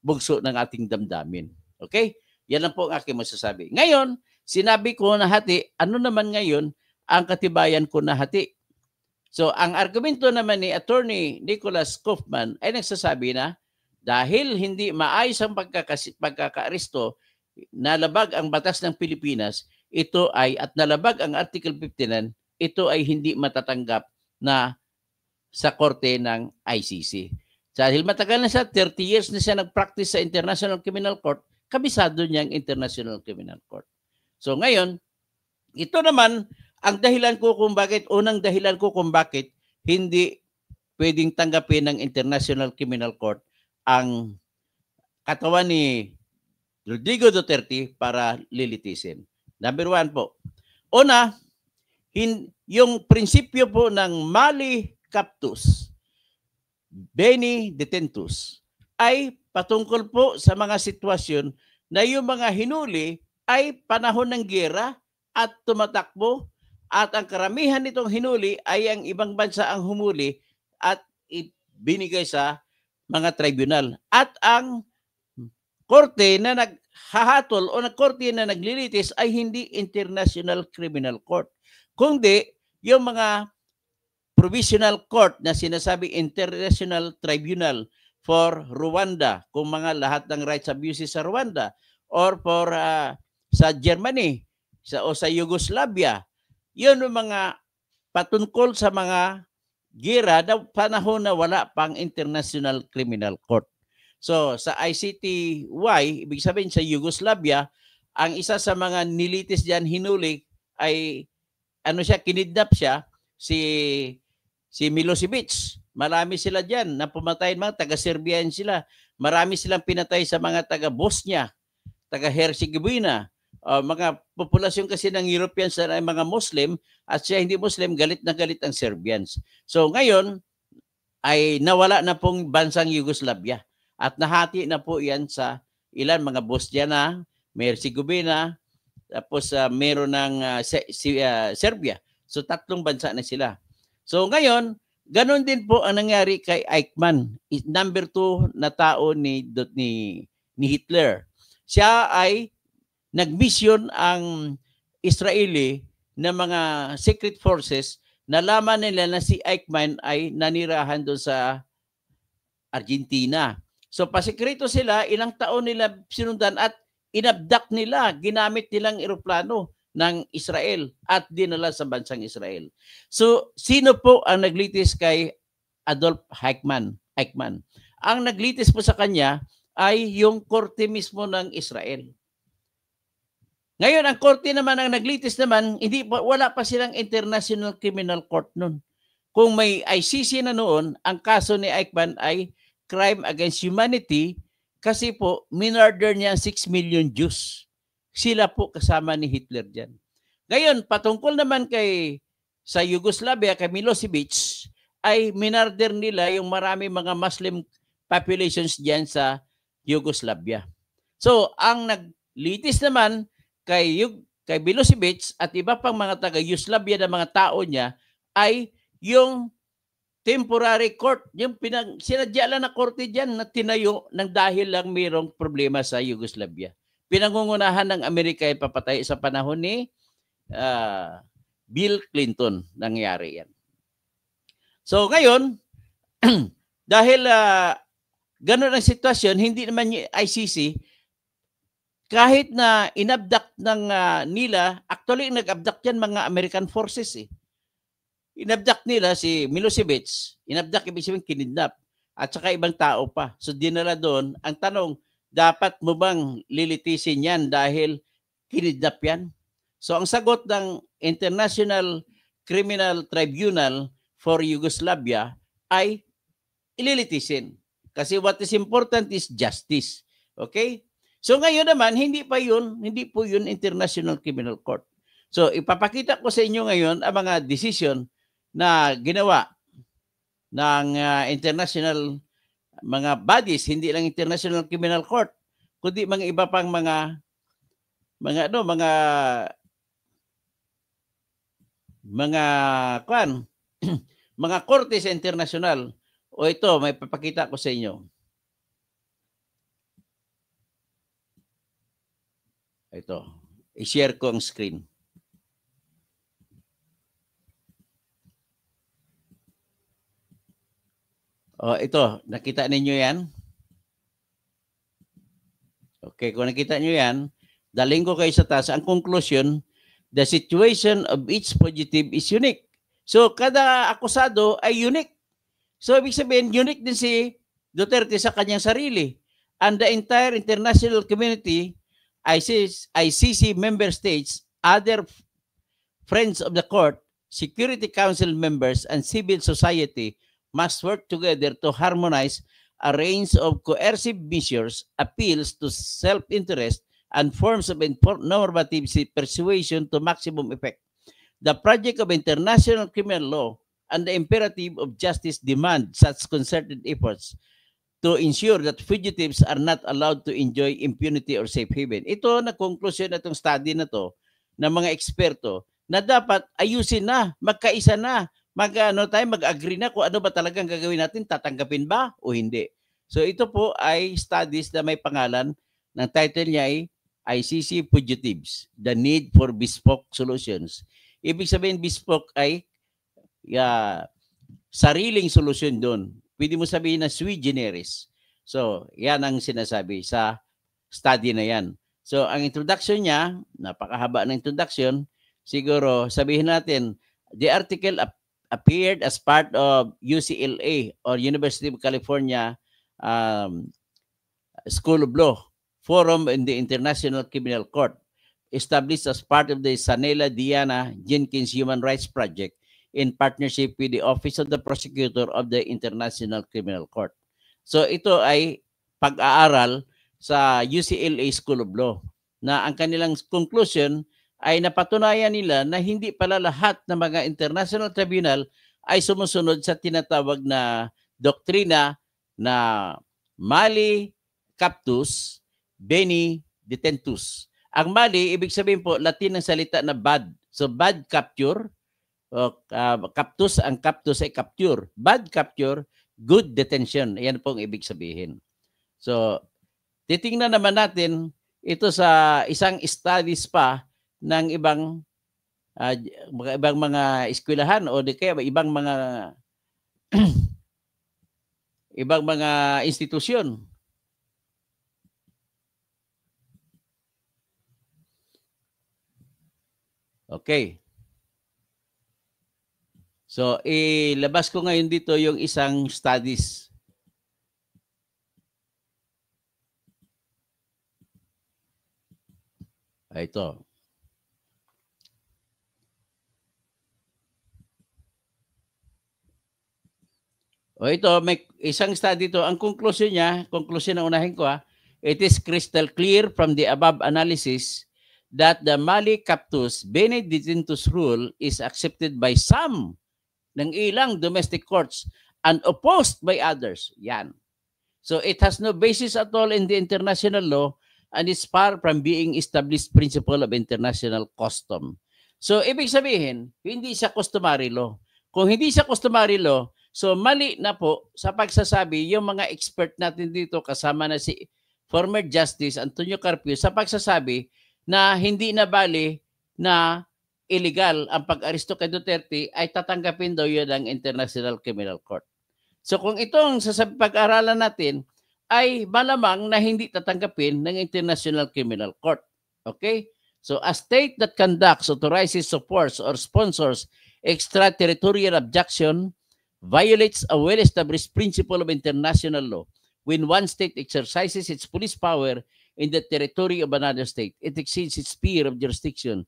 bugso ng ating damdamin. Okay? Yan lang po ang aking masasabi. Ngayon, sinabi ko na hati, ano naman ngayon ang katibayan ko na hati? So, ang argumento naman ni Attorney Nicholas Kaufman ay nagsasabi na dahil hindi maayos ang pagkaka-aresto, nalabag ang batas ng Pilipinas, ito ay, at nalabag ang Article 59, ito ay hindi matatanggap na sa korte ng ICC. Dahil matagal na siya, 30 years na siya nag-practice sa International Criminal Court, kabisado niya ang International Criminal Court. So ngayon, ito naman ang dahilan ko kung bakit, unang dahilan ko kung bakit hindi pwedeng tanggapin ng International Criminal Court ang katawan ni Rodrigo Duterte para lilitisin. Number 1 po. Una, yung prinsipyo po ng mali captus, beni detentus, ay patungkol po sa mga sitwasyon na yung mga hinuli ay panahon ng giyera at tumatakbo at ang karamihan nitong hinuli ay ang ibang bansa ang humuli at binigay sa mga tribunal. At ang korte na naghahatol o korte na naglilitis ay hindi International Criminal Court, kundi yung mga provisional court na sinasabi International Tribunal for Rwanda, kung mga lahat ng rights abuses sa Rwanda, or for sa Germany o sa Yugoslavia. Yun yung mga patungkol sa mga gera na panahon na wala pang International Criminal Court. So sa ICTY, ibig sabihin sa Yugoslavia, ang isa sa mga nilitis diyan hinuli ay kinidnap siya, si Milosevic. Marami sila diyan na pumatay, mga taga-Serbian sila. Marami silang pinatay sa mga taga-Bosnia, taga-Herzegovina. Mga populasyon kasi ng Europeans ay mga Muslim at siya hindi Muslim, galit na galit ang Serbians. So ngayon ay nawala na pong bansang Yugoslavia at nahati na po yan sa ilan, mga Bosnia na, Herzegovina, tapos meron ng Serbia. So 3 bansa na sila. So ngayon, ganon din po ang nangyari kay Eichmann, number 2 na tao ni Hitler. Siya ay nag-mission ang Israeli na mga secret forces, nalaman nila na si Eichmann ay nanirahan doon sa Argentina. So pasikreto sila, ilang taon nila sinundan at inabduct nila, ginamit nilang eroplano ng Israel at dinala sa bansang Israel. So sino po ang naglitis kay Adolf Eichmann? Ang naglitis po sa kanya ay yung korte mismo ng Israel. Ngayon, ang korte naman ang naglitis naman, wala pa silang International Criminal Court noon. Kung may ICC na noon, ang kaso ni Eichmann ay crime against humanity kasi po minurder niya 6 million Jews. Sila po kasama ni Hitler dyan. Ngayon, patungkol naman sa Yugoslavia, kay Milosevic, ay minurder nila yung marami mga Muslim populations dyan sa Yugoslavia. So, ang naglitis naman kay Milosevic at iba pang mga taga-Yugoslavia na mga tao niya ay yung temporary court, yung sinadya lang na korte dyan na tinayo ng dahil lang mayroong problema sa Yugoslavia. Pinangungunahan ng Amerika ay papatay sa panahon ni Bill Clinton nangyari yan. So ngayon, dahil ganun ang sitwasyon, hindi naman yung ICC, kahit na inabduct ng nila, actually nag-abduct yan mga American forces eh. Inabduct nila si Milosevic, inabduct ibig sabihin kinidnap, at saka ibang tao pa. So dinala doon, ang tanong, dapat mo bang lilitisin yan dahil kinidnap yan? So ang sagot ng International Criminal Tribunal for Yugoslavia ay ililitisin. Kasi what is important is justice. Okay? So ngayon naman, hindi po yun International Criminal Court. So ipapakita ko sa inyo ngayon ang mga decision na ginawa ng international mga bodies, hindi lang International Criminal Court, kundi mga iba pang mga mga korte sa international. O ito, may papakita ko sa inyo. Ito, i-share ko ang screen. O ito, nakita ninyo yan? Okay, kung nakita nyo yan, daling ko kayo sa taas. Ang conclusion, the situation of each fugitive is unique. So, kada akusado ay unique. So, ibig sabihin, unique din si Duterte sa kanyang sarili. And the entire international community, ICC member states, other friends of the court, Security Council members, and civil society must work together to harmonize a range of coercive measures, appeals to self-interest, and forms of normative persuasion to maximum effect. The project of international criminal law and the imperative of justice demand such concerted efforts to ensure that fugitives are not allowed to enjoy impunity or safe haven. Ito na conclusion na itong study na to ng mga eksperto na dapat ayusin na, magkaisa na, mag-agree na kung ano ba talagang gagawin natin, tatanggapin ba o hindi. So ito po ay studies na may pangalan, ng title niya ay ICC Fugitives, The Need for Bespoke Solutions. Ibig sabihin bespoke ay sariling solusyon doon. Pwede mo sabihin na sui generis. So yan ang sinasabi sa study na yan. So ang introduction niya, napakahaba ng introduction, siguro sabihin natin, the article appeared as part of UCLA or University of California School of Law Forum in the International Criminal Court, established as part of the Sanela Diana Jenkins Human Rights Project in partnership with the Office of the Prosecutor of the International Criminal Court. So ito ay pag-aaral sa UCLA School of Law na ang kanilang conclusion ay napatunayan nila na hindi pala lahat ng mga international tribunal ay sumusunod sa tinatawag na doktrina na mali captus, beni detentus. Ang mali, ibig sabihin po, Latin ng salita na bad. So bad capture, captus, ang captus ay capture. Bad capture, good detention. Yan po ang ibig sabihin. So, titingnan naman natin ito sa isang studies pa ng ibang mga eskwelahan o di kaya ibang mga ibang mga institusyon. Okay. So, ilabas ko ngayon dito yung isang studies. Ito. O ito, may isang study to. Ang conclusion niya, conclusion na unahin ko it is crystal clear from the above analysis that the Mali Captus Benedictus rule is accepted by some ng ilang domestic courts and opposed by others. Yan. So it has no basis at all in the international law and is far from being established principle of international custom. So ibig sabihin, hindi siya customary law. Kung hindi siya customary law, so mali na po sa pagsasabi yung mga expert natin dito kasama na si former Justice Antonio Carpio sa pagsasabi na hindi na bali na illegal ang pag-aresto kay Duterte ay tatanggapin daw yun ng International Criminal Court. So kung itong sa pag-aralan natin ay malamang na hindi tatanggapin ng International Criminal Court. Okay? So a state that conducts, authorizes, supports, or sponsors extraterritorial abduction violates a well-established principle of international law. When one state exercises its police power in the territory of another state, it exceeds its sphere of jurisdiction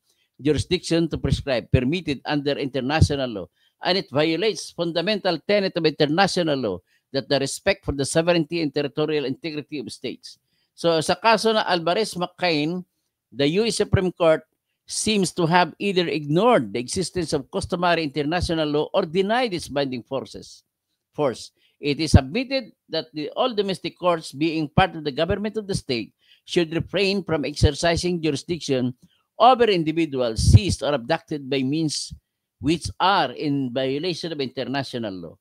to prescribe, permitted under international law, and it violates fundamental tenet of international law that the respect for the sovereignty and territorial integrity of states. So sa kaso na Alvarez-McCain, the U.S. Supreme Court seems to have either ignored the existence of customary international law or denied its binding force. It is submitted that all domestic courts, being part of the government of the state, should refrain from exercising jurisdiction over individuals seized or abducted by means which are in violation of international law.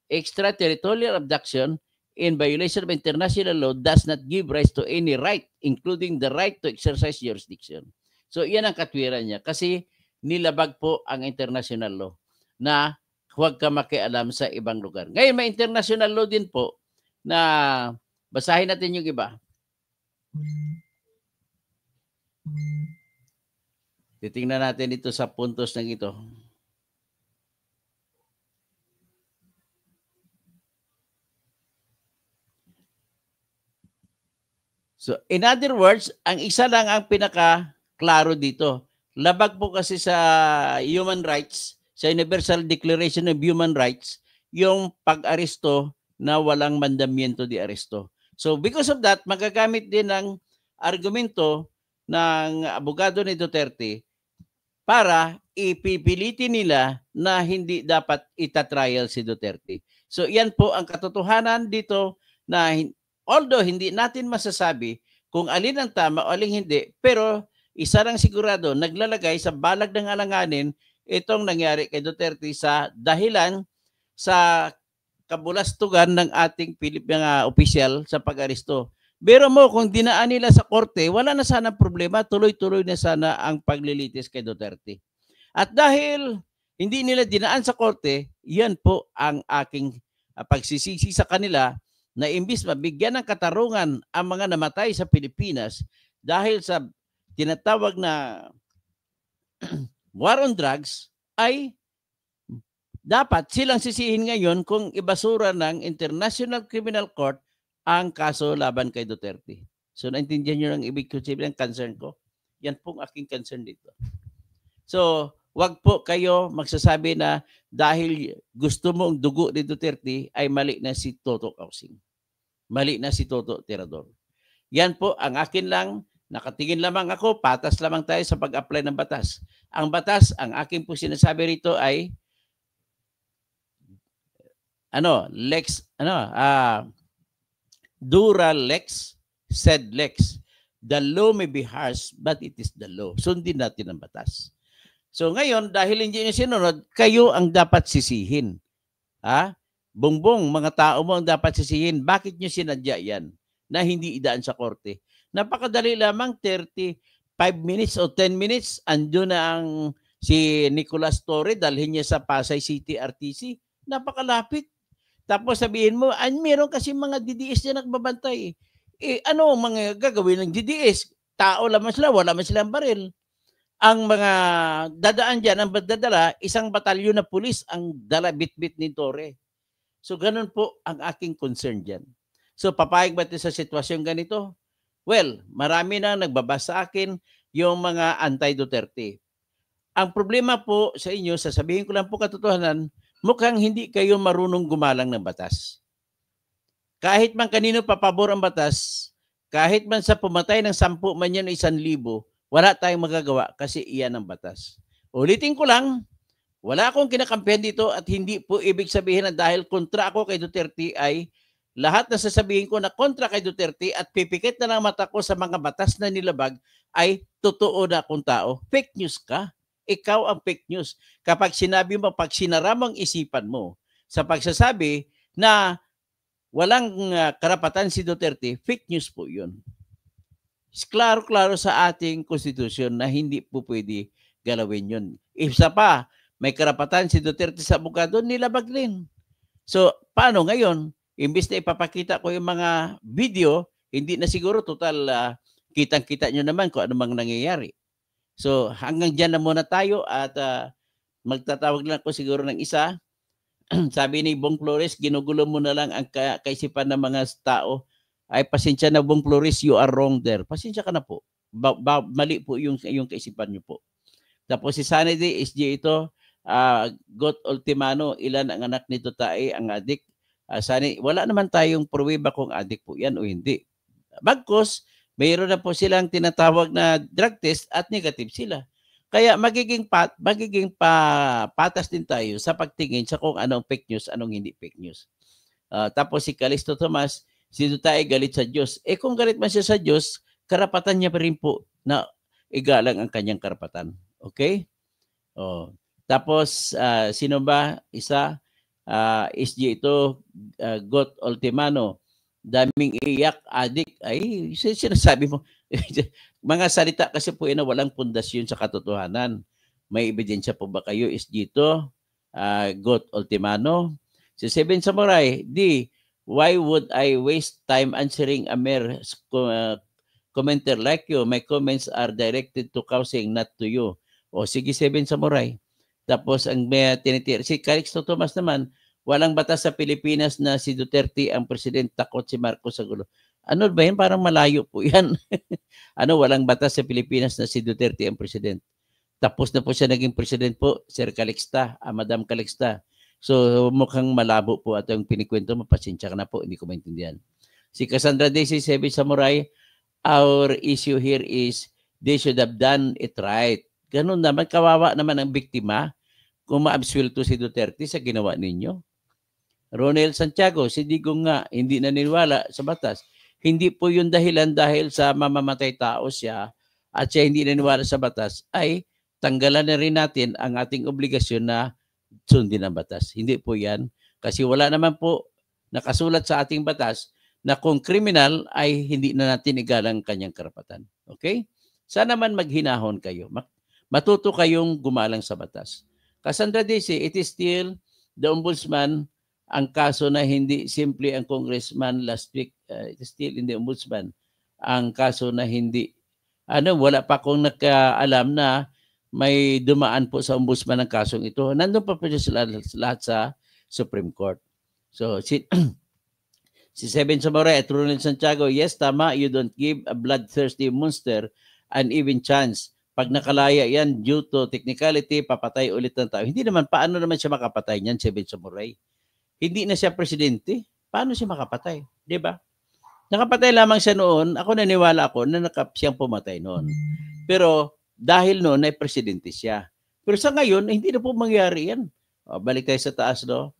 Extraterritorial abduction in violation of international law does not give rise to any right, including the right to exercise jurisdiction. So, yan ang katwiran niya. Kasi nilabag po ang international law na huwag ka makialam sa ibang lugar. Ngayon, may international law din po na basahin natin yung iba. Titingnan natin ito sa puntos ng ito. So, in other words, ang isa lang ang pinaka-klaro dito. Labag po kasi sa human rights, sa Universal Declaration of Human Rights, yung pag-aresto na walang mandamiento de aresto. So, because of that, magagamit din ng argumento ng abogado ni Duterte para ipipilitin nila na hindi dapat itatrial si Duterte. So, yan po ang katotohanan dito na although hindi natin masasabi kung alin ang tama o alin hindi, pero isa lang sigurado, naglalagay sa balag ng alanganin itong nangyari kay Duterte sa dahilan sa kabulastugan ng ating mga opisyal sa pag-aresto. Pero mo, kung dinaan nila sa korte, wala na sana problema, tuloy-tuloy na sana ang paglilitis kay Duterte. At dahil hindi nila dinaan sa korte, yan po ang aking pagsisisi sa kanila na imbis mabigyan ng katarungan ang mga namatay sa Pilipinas dahil sa tinatawag na war on drugs, ay dapat silang sisihin ngayon kung ibasura ng International Criminal Court ang kaso laban kay Duterte. So, naintindihan nyo ng ibig sabihin ng concern ko? Yan pong aking concern dito. So, wag po kayo magsasabi na dahil gusto mong dugo ni Duterte ay mali na si Toto Kausing. Mali na si Toto Tirador. Yan po ang akin lang. Nakatingin lamang ako, patas lamang tayo sa pag-apply ng batas. Ang batas, ang akin po sinasabi rito ay dura lex, sed lex. The law may be harsh, but it is the law. Sundin natin ang batas. So ngayon, dahil hindi niyo sinunod, kayo ang dapat sisihin. Ha? Bongbong, mga tao mo ang dapat sisihin. Bakit niyo sinadya yan na hindi idaan sa korte? Napakadali lamang, 35 minutes o 10 minutes, andun na ang si Nicolas Torre, dalhin niya sa Pasay City RTC. Napakalapit. Tapos sabihin mo, meron kasi mga DDS na nagbabantay. Ano ang mga gagawin ng DDS? Tao lamang sila, wala man silang baril. Ang mga dadaan dyan, ang dadala, isang batalyon na pulis ang dala bit-bit ni Torre. So ganun po ang aking concern dyan. So papayag ba ito sa sitwasyon ganito? Well, marami na nagbabasa sa akin yung mga anti-Duterte. Ang problema po sa inyo, sasabihin ko lang po katotohanan, mukhang hindi kayo marunong gumalang ng batas. Kahit man kanino papabor ang batas, kahit man sa pumatay ng 10 man yan o 1,000, wala tayong magagawa kasi iyan ang batas. Ulitin ko lang, wala akong kinakampihan dito at hindi po ibig sabihin na dahil kontra ako kay Duterte ay lahat na sasabihin ko na kontra kay Duterte at pipikit na lang mata ko sa mga batas na nilabag ay totoo na akong tao. Fake news ka. Ikaw ang fake news. Kapag sinabi mo, pag sinaramang isipan mo sa pagsasabi na walang karapatan si Duterte, fake news po yun. Klaro-klaro sa ating konstitusyon na hindi po pwede galawin yun. Isa pa, may karapatan si Duterte sa abogado, nilabag din. So, paano ngayon? Imbis na ipapakita ko yung mga video, hindi na siguro total kitang-kita nyo naman kung ano mang nangyayari. So, hanggang dyan na muna tayo at magtatawag lang ko siguro ng isa. Sabi ni Bong Flores, ginugulo mo na lang ang kaisipan ng mga tao. Ay, pasensya na Bong Flores, you are wrong there. Pasensya ka na po. Mali po yung kaisipan nyo po. Tapos si Sanity, SG ito, Got Ultimano, ilan ang anak nito tae ang adik? Wala naman tayong pruweba kung adik po yan o hindi. Bagkus, mayroon na po silang tinatawag na drug test at negative sila. Kaya magiging patas din tayo sa pagtingin sa kung anong fake news, anong hindi fake news. Tapos si Calisto Tomas, si Duterte galit sa Diyos. Kung galit man siya sa Diyos, karapatan niya pa rin po na igalang ang kanyang karapatan. Okay? Tapos, sino ba? Isa, SG ito, Got Ultimano, daming iyak, adik, ay sinasabi mo. Mga salita kasi po na walang pundasyon sa katotohanan. May ebidensya po ba kayo, SG ito, Got Ultimano? Si Seven Samurai, why would I waste time answering a mere commenter like you? My comments are directed to Kausing, not to you. O sige, Seven Samurai. Tapos ang tinitira, si Calixto Tomas naman, walang batas sa Pilipinas na si Duterte ang presidente, takot si Marcos sa gulo. Ano ba yan? Parang malayo po yan. Walang batas sa Pilipinas na si Duterte ang presidente. Tapos na po siya naging presidente po, Sir Calixta, Madam Calixta. So mukhang malabo po at yung pinikwento, mapasensya ka na po, hindi ko maintindihan. Si Cassandra Daisy, Seven Samurai, our issue here is they should have done it right. Ganun naman, kawawa naman ang biktima kung ma-absuelto si Duterte sa ginawa ninyo. Ronel Santiago, si Digong nga, hindi naniniwala sa batas. Hindi po yun dahilan dahil sa mamamatay tao siya at siya hindi naniniwala sa batas, ay tanggalan na rin natin ang ating obligasyon na sundin ang batas. Hindi po yan. Kasi wala naman po nakasulat sa ating batas na kung kriminal ay hindi na natin igalang kanyang karapatan. Okay? Sana man maghinahon kayo. Matuto kayong gumalang sa batas. Cassandra Daisy, it is still the ombudsman ang kaso na hindi simple ang congressman last week. It is still in the ombudsman ang kaso na hindi. Wala pa akong nakaalam na may dumaan po sa ombudsman ang kasong ito. Nandun pa po lahat sa Supreme Court. So, si Seven Samurai at Ronald Santiago, yes, tama, you don't give a bloodthirsty monster an even chance. Pag nakalaya yan due to technicality, papatay ulit ng tao. Hindi naman, paano naman siya makapatay niyan, Seven Samurai? Hindi na siya presidente. Paano siya makapatay? Diba? Nakapatay lamang siya noon. Ako naniwala ako na siyang pumatay noon. Pero dahil noon ay presidente siya. Pero sa ngayon, hindi na po mangyari yan. Balik tayo sa taas, no?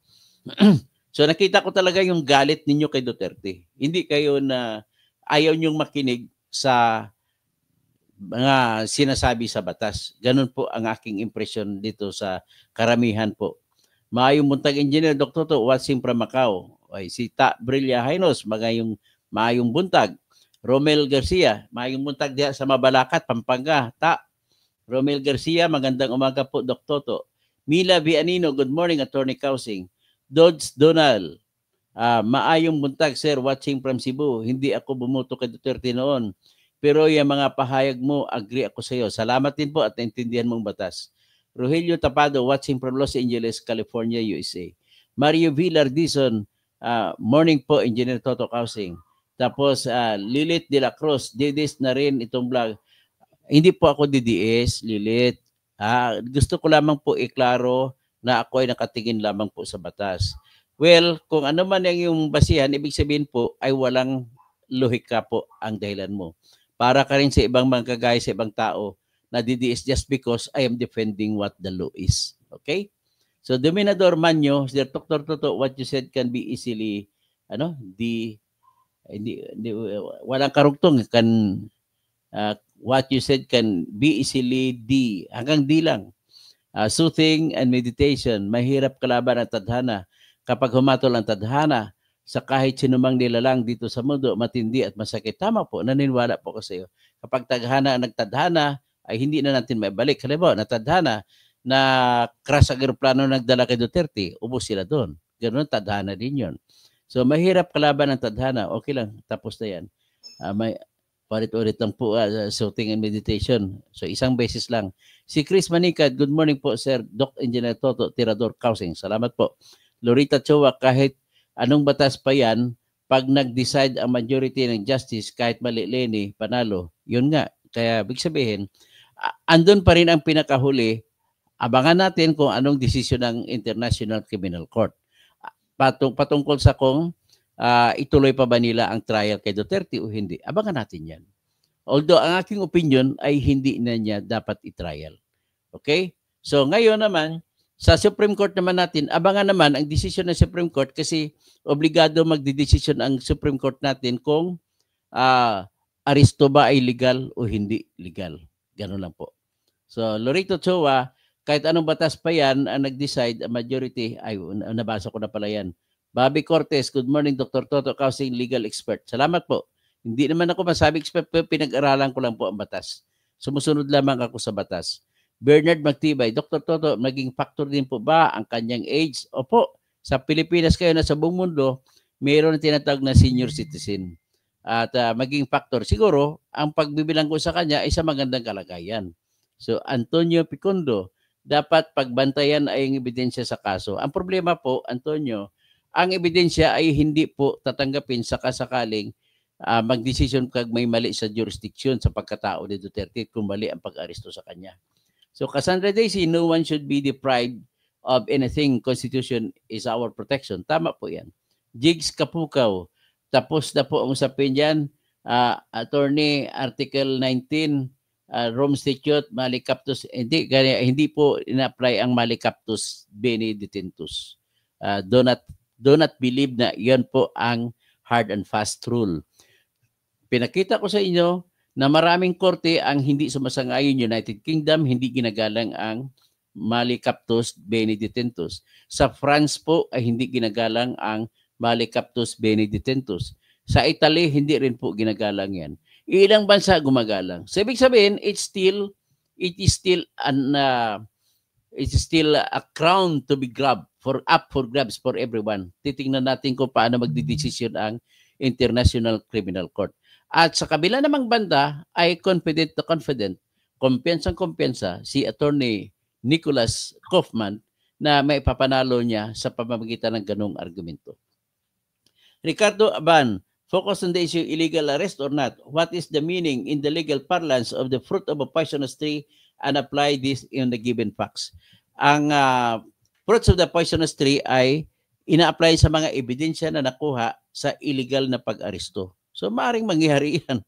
So nakita ko talaga yung galit ninyo kay Duterte. Hindi kayo na ayaw niyong makinig sa mga sinasabi sa batas. Ganun po ang aking impression dito sa karamihan po. Maayong buntag Engineer Dr. To, watching from Macau. Ay, si Ta Brilla Hainos, maayong buntag. Romel Garcia, maayong buntag diha sa Mabalacat, Pampanga. Romel Garcia, magandang umaga po Dr. To. Mila Vianino, good morning Attorney Kausing. Dodds Donald, maayong buntag sir, watching from Cebu. Hindi ako bumuto kay Duterte noon. Pero yung mga pahayag mo, agree ako sa iyo. Salamat din po at naintindihan mong batas. Rogelio Tapado, watching from Los Angeles, California, USA. Mario Villar Dizon, morning po, Engineer Toto Kausing. Tapos, Lilith de la Cruz, didis na rin itong vlog. Hindi po ako DDS, Lilith. Gusto ko lamang po iklaro na ako ay nakatingin lamang po sa batas. Well, kung ano man yung basihan, ibig sabihin po ay walang lohika po ang dahilan mo. Para ka rin sa ibang mga kagaya sa ibang tao na DDS just because I am defending what the law is. Okay? So, Dominador Manyo, Sir Dr. Toto, what you said can be easily, walang karugtong. What you said can be easily hanggang D lang. Soothing and meditation, mahirap kalaban ang tadhana. Kapag humatol ang tadhana, sa kahit sinumang nilalang dito sa mundo, matindi at masakit. Tama po, naniniwala po ko sa iyo. Kapag tadhana ang nagtadhana, ay hindi na natin maibalik. Halimbawa, natadhana na crash ang aeroplano nagdala kay Duterte, ubos sila doon. Ganoon, tadhana din yun. So, mahirap kalaban ang tadhana. Okay lang, tapos na yan. Parit-ulit lang po, soothing and meditation. So, isang beses lang. Si Chris Manicad, good morning po, Sir Doc Engineer Toto, Tirador Kausing. Salamat po. Lorita Chowa, kahit anong batas pa yan, pag nag-decide ang majority ng justice, kahit mali Leni, panalo. Yun nga. Kaya, big sabihin, andun pa rin ang pinakahuli. Abangan natin kung anong desisyon ng International Criminal Court. Patungkol sa kung ituloy pa ba nila ang trial kay Duterte o hindi. Abangan natin yan. Although, ang aking opinion ay hindi na niya dapat i-trial. Okay? So, ngayon naman, sa Supreme Court naman natin, abangan naman ang desisyon ng Supreme Court kasi obligado magdidesisyon ang Supreme Court natin kung aresto ba ay legal o hindi legal. Ganun lang po. So, Lorito Chowa, kahit anong batas pa yan ang nag-decide, ang majority, ay nabasa ko na pala yan. Bobby Cortez, good morning Dr. Toto Kausing, legal expert. Salamat po. Hindi naman ako masabi expert, pinag-aralan ko lang po ang batas. Sumusunod lamang ako sa batas. Bernard Magtibay, Dr. Toto, naging factor din po ba ang kanyang age? Opo, sa Pilipinas kayo na sa buong mundo, mayroon na tinatawag na senior citizen. At maging factor, siguro, ang pagbibilang ko sa kanya ay sa magandang kalagayan. So, Antonio Picondo, dapat pagbantayan ay ang ebidensya sa kaso. Ang problema po, Antonio, ang ebidensya ay hindi po tatanggapin sa kasakaling magdesisyon kag may mali sa jurisdiction sa pagkatao ni Duterte kung mali ang pag-aresto sa kanya. So Cassandra Daisy, no one should be deprived of anything. Constitution is our protection. Tama po yan. Jigs Kapukaw, tapos na po ang usapin yan. Attorney, Article 19, Rome Statute, Malicaptus, hindi po ina-apply ang Malicaptus Bene Detentus. Do not believe na yan po ang hard and fast rule. Pinakita ko sa inyo na maraming korte ang hindi sumasang-ayon. United Kingdom, hindi ginagalang ang Malicaptus Bene Detentus. Sa France po ay hindi ginagalang ang Malicaptus Bene Detentus. Sa Italy, hindi rin po ginagalang yan. Ilang bansa gumagalang. So, ibig sabihin, it is still a crown to be grabbed, up for grabs for everyone. Titingnan natin kung paano magdidesisyon ang International Criminal Court. At sa kabila namang banda ay confident to confident, kumpiyansang-kumpiyansa si Attorney Nicholas Kaufman na may papanalo niya sa pamamagitan ng ganong argumento. Ricardo Aban, focus on the issue illegal arrest or not. What is the meaning in the legal parlance of the fruit of a poisonous tree and apply this in the given facts? Ang fruits of the poisonous tree ay ina-apply sa mga ebidensya na nakuha sa illegal na pag-aresto. So, maaaring mangyari yan.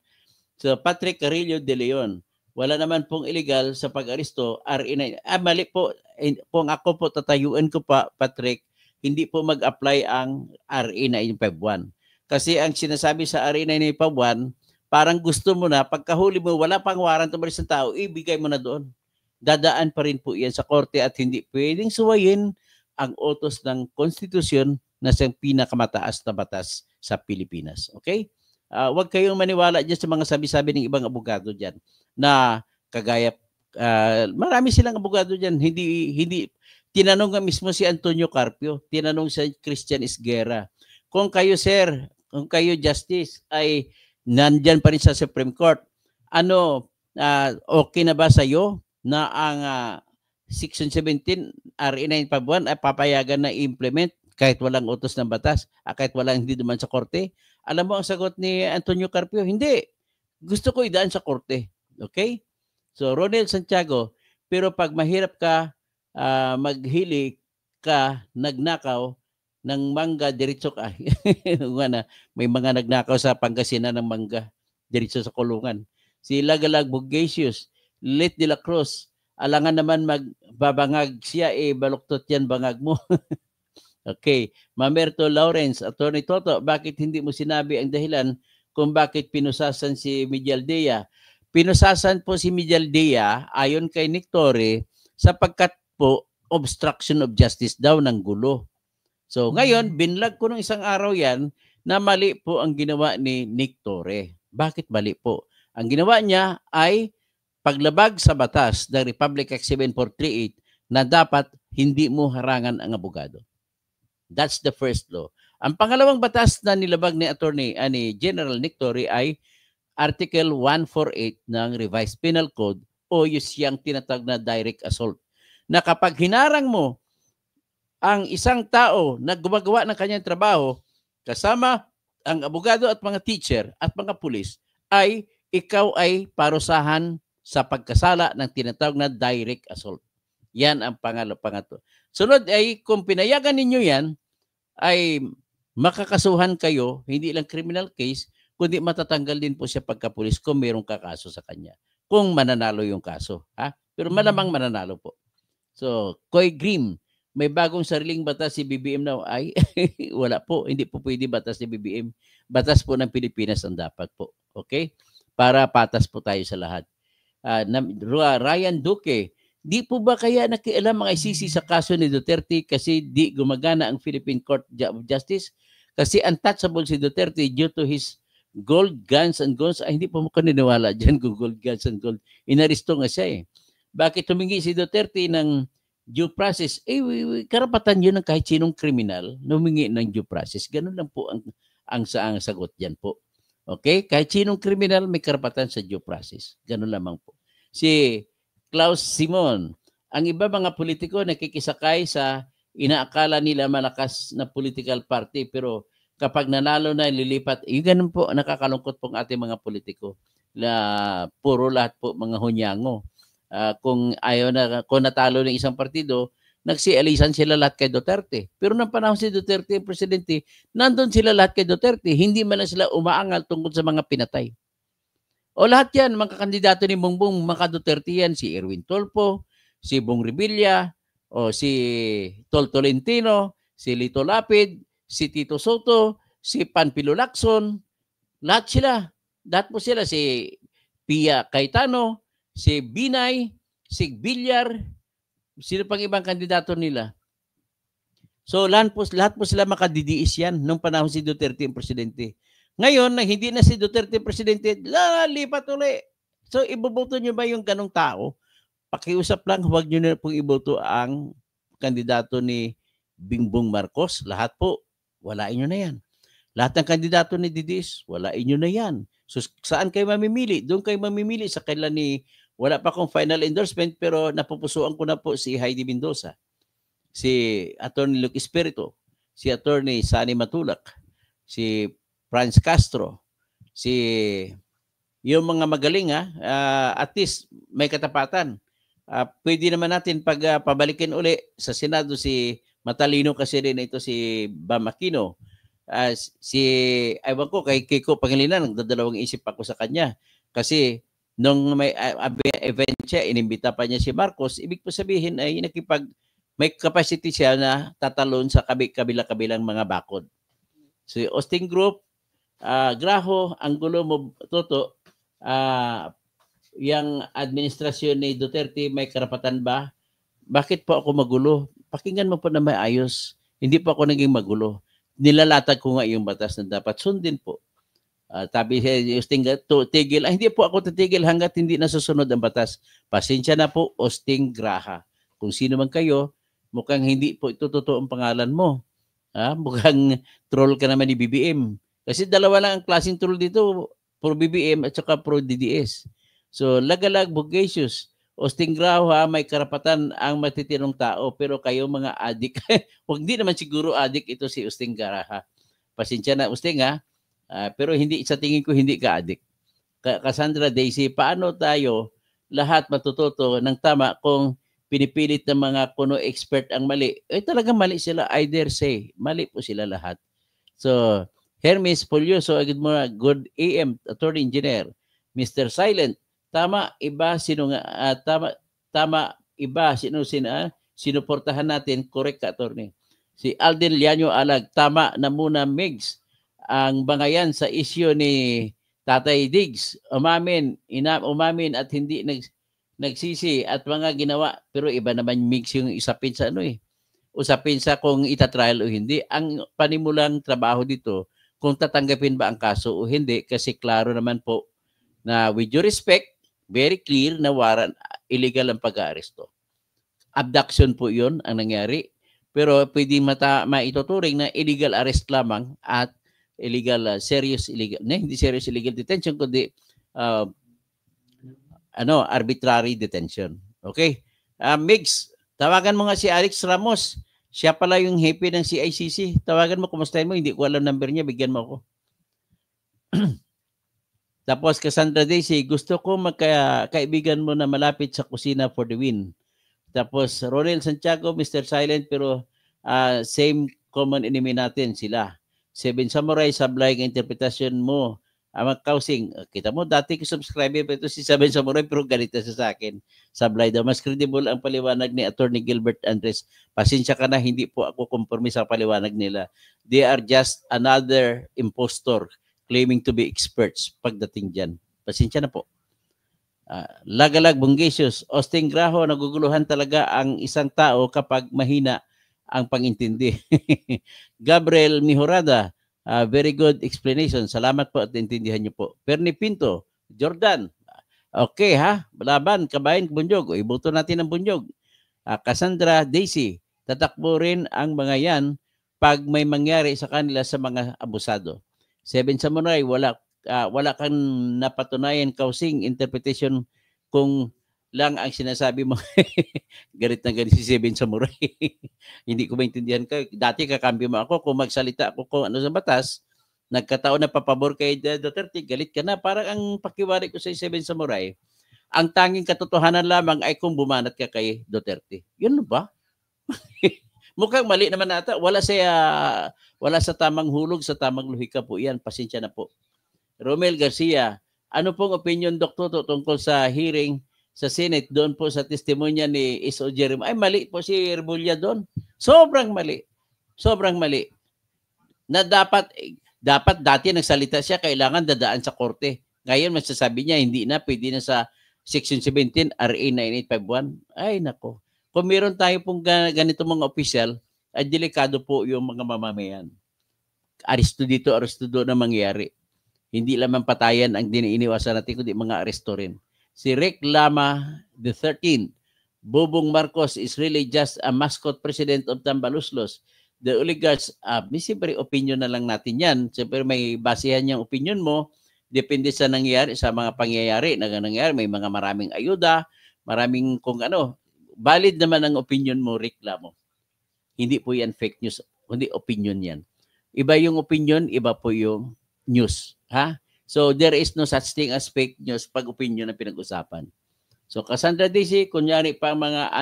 So, Patrick Carrillo de Leon, wala naman pong illegal sa pag-aresto. RA9, mali po. Kung ako po tatayuan ko pa, Patrick, hindi po mag-apply ang RA951. Kasi ang sinasabi sa RA951, parang gusto mo na, pagkahuli mo, wala pang warrant of arrest ng tao, ibigay mo na doon. Dadaan pa rin po yan sa korte at hindi pwedeng suwayin ang utos ng konstitusyon na siyang pinakamataas na batas sa Pilipinas. Okay? Huwag kayong maniwala dyan sa mga sabi-sabi ng ibang abogado dyan na kagaya, marami silang abogado dyan. Hindi, tinanong nga mismo si Antonio Carpio, tinanong si Christian Esguerra, kung kayo sir, kung kayo justice ay nandyan pa rin sa Supreme Court, okay na ba sa iyo na ang Section 17 RA 951 ay papayagan na i-implement kahit walang utos ng batas, kahit walang hindi duman sa korte? Alam mo ang sagot ni Antonio Carpio, hindi. Gusto ko idaan sa korte. Okay? So, Ronel Santiago, pero pag mahirap ka, maghili ka, nagnakaw ng mangga, diretso ka. May mga nagnakaw sa Pangasinan ng mangga, diretso sa kulungan. Si Lagalag Bugasius, Lit de la Cruz, alangan naman magbabangag siya, baluktot yan bangag mo. Okay. Mamerto Lawrence, Attorney Toto, bakit hindi mo sinabi ang dahilan kung bakit pinusasan si Mijaldea? Pinusasan po si Mijaldea ayon kay Nick Torre sapagkat po obstruction of justice daw ng gulo. So ngayon, binlag ko nung isang araw yan na mali po ang ginawa ni Nick Torre. Bakit mali po? Ang ginawa niya ay paglabag sa batas ng Republic Act 7438 na dapat hindi mo harangan ang abogado. That's the first law. Ang pangalawang batas na nilabag ni ni General Nick Torre ay Article 148 ng Revised Penal Code o yung siyang tinatawag na direct assault. Na kapag hinarang mo ang isang tao na gumagawa ng kanyang trabaho kasama ang abogado at mga teacher at mga pulis, ay ikaw ay parusahan sa pagkasala ng tinatawag na direct assault. Yan ang pangatlo. Sunod ay kung pinayagan ninyo yan, ay makakasuhan kayo, hindi lang criminal case, kundi matatanggal din po siya pagkapulis kung mayroong kakaso sa kanya. Kung mananalo yung kaso. Ha? Pero malamang mananalo po. So, Koy Grimm, may bagong sariling batas si BBM now ay wala po. Hindi po pwede batas ni BBM. Batas po ng Pilipinas ang dapat po. Okay? Para patas po tayo sa lahat. Ryan Duque, di po ba kaya nakialam mga ICC sa kaso ni Duterte kasi di gumagana ang Philippine Court of Justice? Kasi untouchable si Duterte due to his gold, guns, and guns. Ay, hindi po mo kaniniwala dyan kung gold, guns, and gold. Inaristo nga siya eh. Bakit humingi si Duterte ng due process? Karapatan yun ng kahit sinong kriminal na humingi ng due process. Ganun lang po ang sagot dyan po. Okay? Kahit sinong kriminal may karapatan sa due process. Ganun lamang po. Si Klaus Simon, ang iba mga politiko nakikisakay sa inaakala nila malakas na political party pero kapag nanalo na lilipat, ganun po, nakakalungkot po ang ating mga politiko. Puro lahat po mga hunyango. Kung natalo ng isang partido, nagsialisan sila lahat kay Duterte. Pero nang panahon si Duterte, presidente, nandun sila lahat kay Duterte. Hindi man lang sila umaangal tungkol sa mga pinatay. O lahat yan, mga kandidato ni Bongbong, mga Duterte yan, si Erwin Tolpo, si Bong Revilla, o si Tol Tolentino, si Lito Lapid, si Tito Soto, si Panfilo Lacson, lahat sila. Lahat po sila, si Pia Cayetano, si Binay, si Villar, sino pang ibang kandidato nila. So lahat po sila makadidiis yan nung panahon si Duterte ang presidente. Ngayon, na hindi na si Duterte presidente, lipat uli. So iboboto nyo ba yung ganong tao? Pakiusap lang, huwag nyo na pong iboto ang kandidato ni Bingbong Marcos. Lahat po, walain nyo na yan. Lahat ng kandidato ni Didis, walain nyo na yan. So saan kayo mamimili? Doon kayo mamimili sa kailan wala pa akong final endorsement pero napupusuan ko na po si Heidi Mendoza, si Attorney Luke Espiritu, si Attorney Sani Matulak, si Franz Castro, yung mga magaling at least may katapatan. Pwede naman natin pabalikin uli sa Senado si matalino kasi rin ito si Bam Aquino. Ewan ko kay Kiko Pangilinan, nagdadalawang isip ako sa kanya. Kasi nung may event siya, inimbita pa niya si Marcos, ibig po sabihin ay may capacity siya na tatalon sa kabila-kabilang mga bakod. So Austin Group, Graho, ang gulo mo, Toto, yung administrasyon ni Duterte may karapatan ba? Bakit po ako magulo? Pakinggan mo po na maayos. Hindi po ako naging magulo. Nilalatag ko nga yung batas na dapat sundin po. Tabi tigil. Hindi po ako titigil hanggat hindi nasusunod ang batas. Pasensya na po, Osting Graha. Kung sino man kayo, mukhang hindi po ito totoo ang pangalan mo. Mukhang troll ka naman ni BBM. Kasi dalawa lang ang klaseng troll dito, pro BBM at saka pro DDS. So, lagalag, bogacious. Osting Graha, may karapatan ang matitinong tao, pero kayo mga adik, huwag di naman siguro adik ito si Osting Graha. Pasensya na, Osting ha. Pero hindi, sa tingin ko hindi ka adik. Cassandra Daisy, paano tayo lahat matututo ng tama kung pinipilit ng mga kuno expert ang mali? Talagang mali sila, I dare say. Mali po sila lahat. So, Hermes Polioso, good AM, Attorney Engineer. Mr. Silent, tama iba sino nga tama iba sino sinuportahan natin, correct ka, Attorney. Si Alden Lianyo Alag, tama na muna Migs ang bangayan sa isyu ni Tatay Diggs. Umamin at hindi nagsisi at mga ginawa, pero iba naman Migs yung isapin sa usapin sa kung itatrial o hindi. Ang panimulang trabaho dito, kung tatanggapin ba ang kaso o hindi, kasi klaro naman po na with due respect, very clear na warrant, illegal ang pag-aaresto. Abduction po yun ang nangyari. Pero pwede maituturing na illegal arrest lamang at illegal, hindi serious illegal detention, kundi arbitrary detention. Okay? Migs, tawagan mo nga si Alex Ramos. Siya pala yung hepe ng CICC. Tawagan mo, kumustahin mo. Hindi ko alam number niya. Bigyan mo ako. Tapos, Cassandra Daisy, gusto ko magkaibigan mo na malapit sa kusina for the win. Tapos, Ronel Santiago, Mr. Silent, pero same common enemy natin sila. 7 Samurai, sablay ng interpretasyon mo. Kausing, kita mo, dati ko subscriber pa ito si 7 Samurai, pero ganito sa akin. Sablay daw, mas credible ang paliwanag ni Attorney Gilbert Andres. Pasensya ka na, hindi po ako conforme sa paliwanag nila. They are just another impostor claiming to be experts pagdating dyan. Pasensya na po. Lagalag, Bungacious, Osting Graho, naguguluhan talaga ang isang tao kapag mahina ang pangintindi. Gabriel Mihorada, very good explanation. Salamat po at intindihan niyo po. Perni Pinto, Jordan, okay ha, laban, kabayan, Bunyog. Ibuto natin ang Bunyog. Cassandra Daisy, tatakbo rin ang mga yan pag may mangyari sa kanila sa mga abusado. 7 Samurai, wala kang napatunayan kausing interpretation kung lang ang sinasabi mo. Galit na galit si 7 Samurai. Hindi ko maintindihan ka. Dati kakampi mo ako kung magsalita ako kung ano sa batas, nagkataon na papabor kay Duterte, galit ka na. Parang ang pakiwari ko sa 7 Samurai, ang tanging katotohanan lamang ay kung bumanat ka kay Duterte. Yun ba? Mukhang mali naman ata. Wala sa tamang hulog, sa tamang lohika po yan. Pasensya na po. Romel Garcia, ano pong opinion, Doktor, tungkol sa hearing sa Senate doon po sa testimonya ni S.O. Jeremy? Ay, mali po si Rebulla doon. Sobrang mali. Sobrang mali. Na dapat dati nagsalita siya, kailangan dadaan sa korte. Ngayon, masasabi niya, hindi na, pwede na sa Section 17, RA 9851. Ay, nako. Kung meron tayo pong ganito mga opisyal, ay delikado po yung mga mamamayan. Aresto dito, aresto doon na mangyari. Hindi lamang patayan ang diniiniwasan natin, kundi mga aresto rin. Si Rick Lama the 13th, Bobong Marcos is really just a mascot president of Tambaluslos. The oligarchs, siyempre opinion na lang natin yan. Siyempre may basehan yung opinion mo. Depende sa nangyayari, sa mga pangyayari na nangyayari. May mga maraming ayuda, maraming kung ano. Valid naman ang opinion mo, Rick Lamo. Hindi po yan fake news, kundi opinion yan. Iba yung opinion, iba po yung news. Ha? So, there is no such thing as fake news pag opinion na pinag-usapan. So, Cassandra Daisy, kunyari pa mga